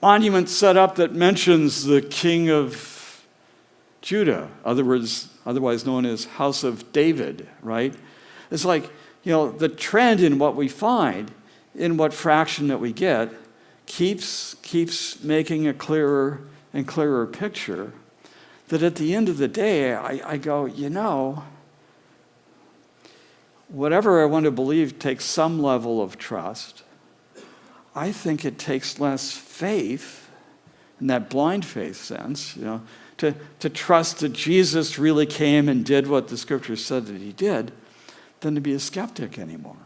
monument set up that mentions the king of Judah, otherwise known as House of David, right? It's like, the trend in what we find, in what fraction that we get, keeps making a clearer and clearer picture that at the end of the day, I go, whatever I want to believe takes some level of trust. I think it takes less faith, in that blind faith sense, to trust that Jesus really came and did what the scriptures said that he did, than to be a skeptic anymore.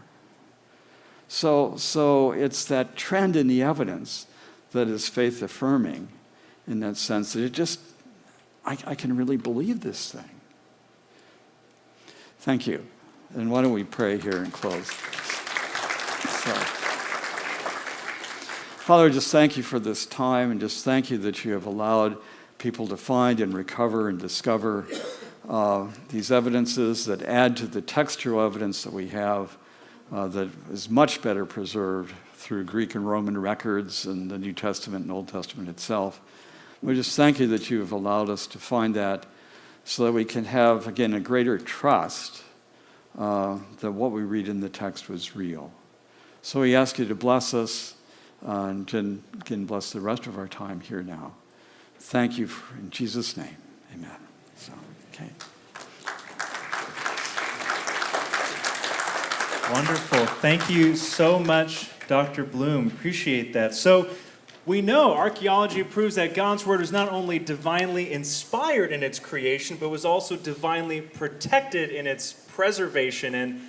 So it's that trend in the evidence that is faith affirming in that sense that I can really believe this thing. Thank you. And why don't we pray here and close? Father, just thank you for this time, and just thank you that you have allowed people to find and recover and discover these evidences that add to the textual evidence that we have that is much better preserved through Greek and Roman records and the New Testament and Old Testament itself. We just thank you that you have allowed us to find that so that we can have, again, a greater trust that what we read in the text was real. So we ask you to bless us and again bless the rest of our time here now. Thank you in Jesus' name. Amen. Okay. Wonderful. Thank you so much, Dr. Bloom. Appreciate that. So we know archaeology proves that God's word is not only divinely inspired in its creation, but was also divinely protected in its preservation. And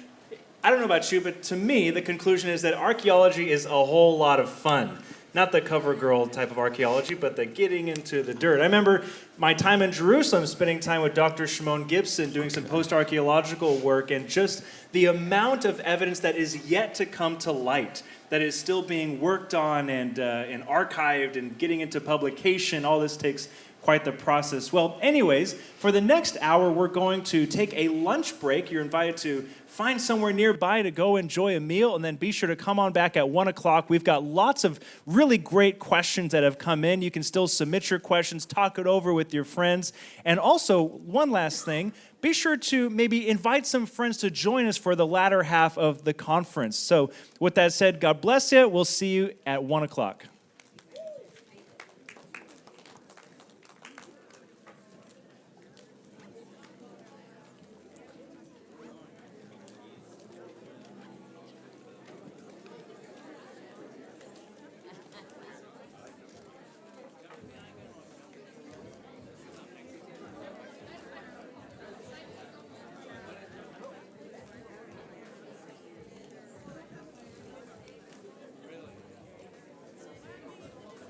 I don't know about you, but to me, the conclusion is that archaeology is a whole lot of fun. Not the cover girl type of archaeology, but the getting into the dirt. I remember my time in Jerusalem, spending time with Dr. Shimon Gibson, doing some post-archaeological work, and just the amount of evidence that is yet to come to light, that is still being worked on and archived and getting into publication. All this takes quite the process. Well, anyways, for the next hour, we're going to take a lunch break. You're invited to find somewhere nearby to go enjoy a meal, and then be sure to come on back at 1 o'clock. We've got lots of really great questions that have come in. You can still submit your questions, talk it over with your friends. And also, one last thing, be sure to maybe invite some friends to join us for the latter half of the conference. So with that said, God bless you. We'll see you at 1 o'clock.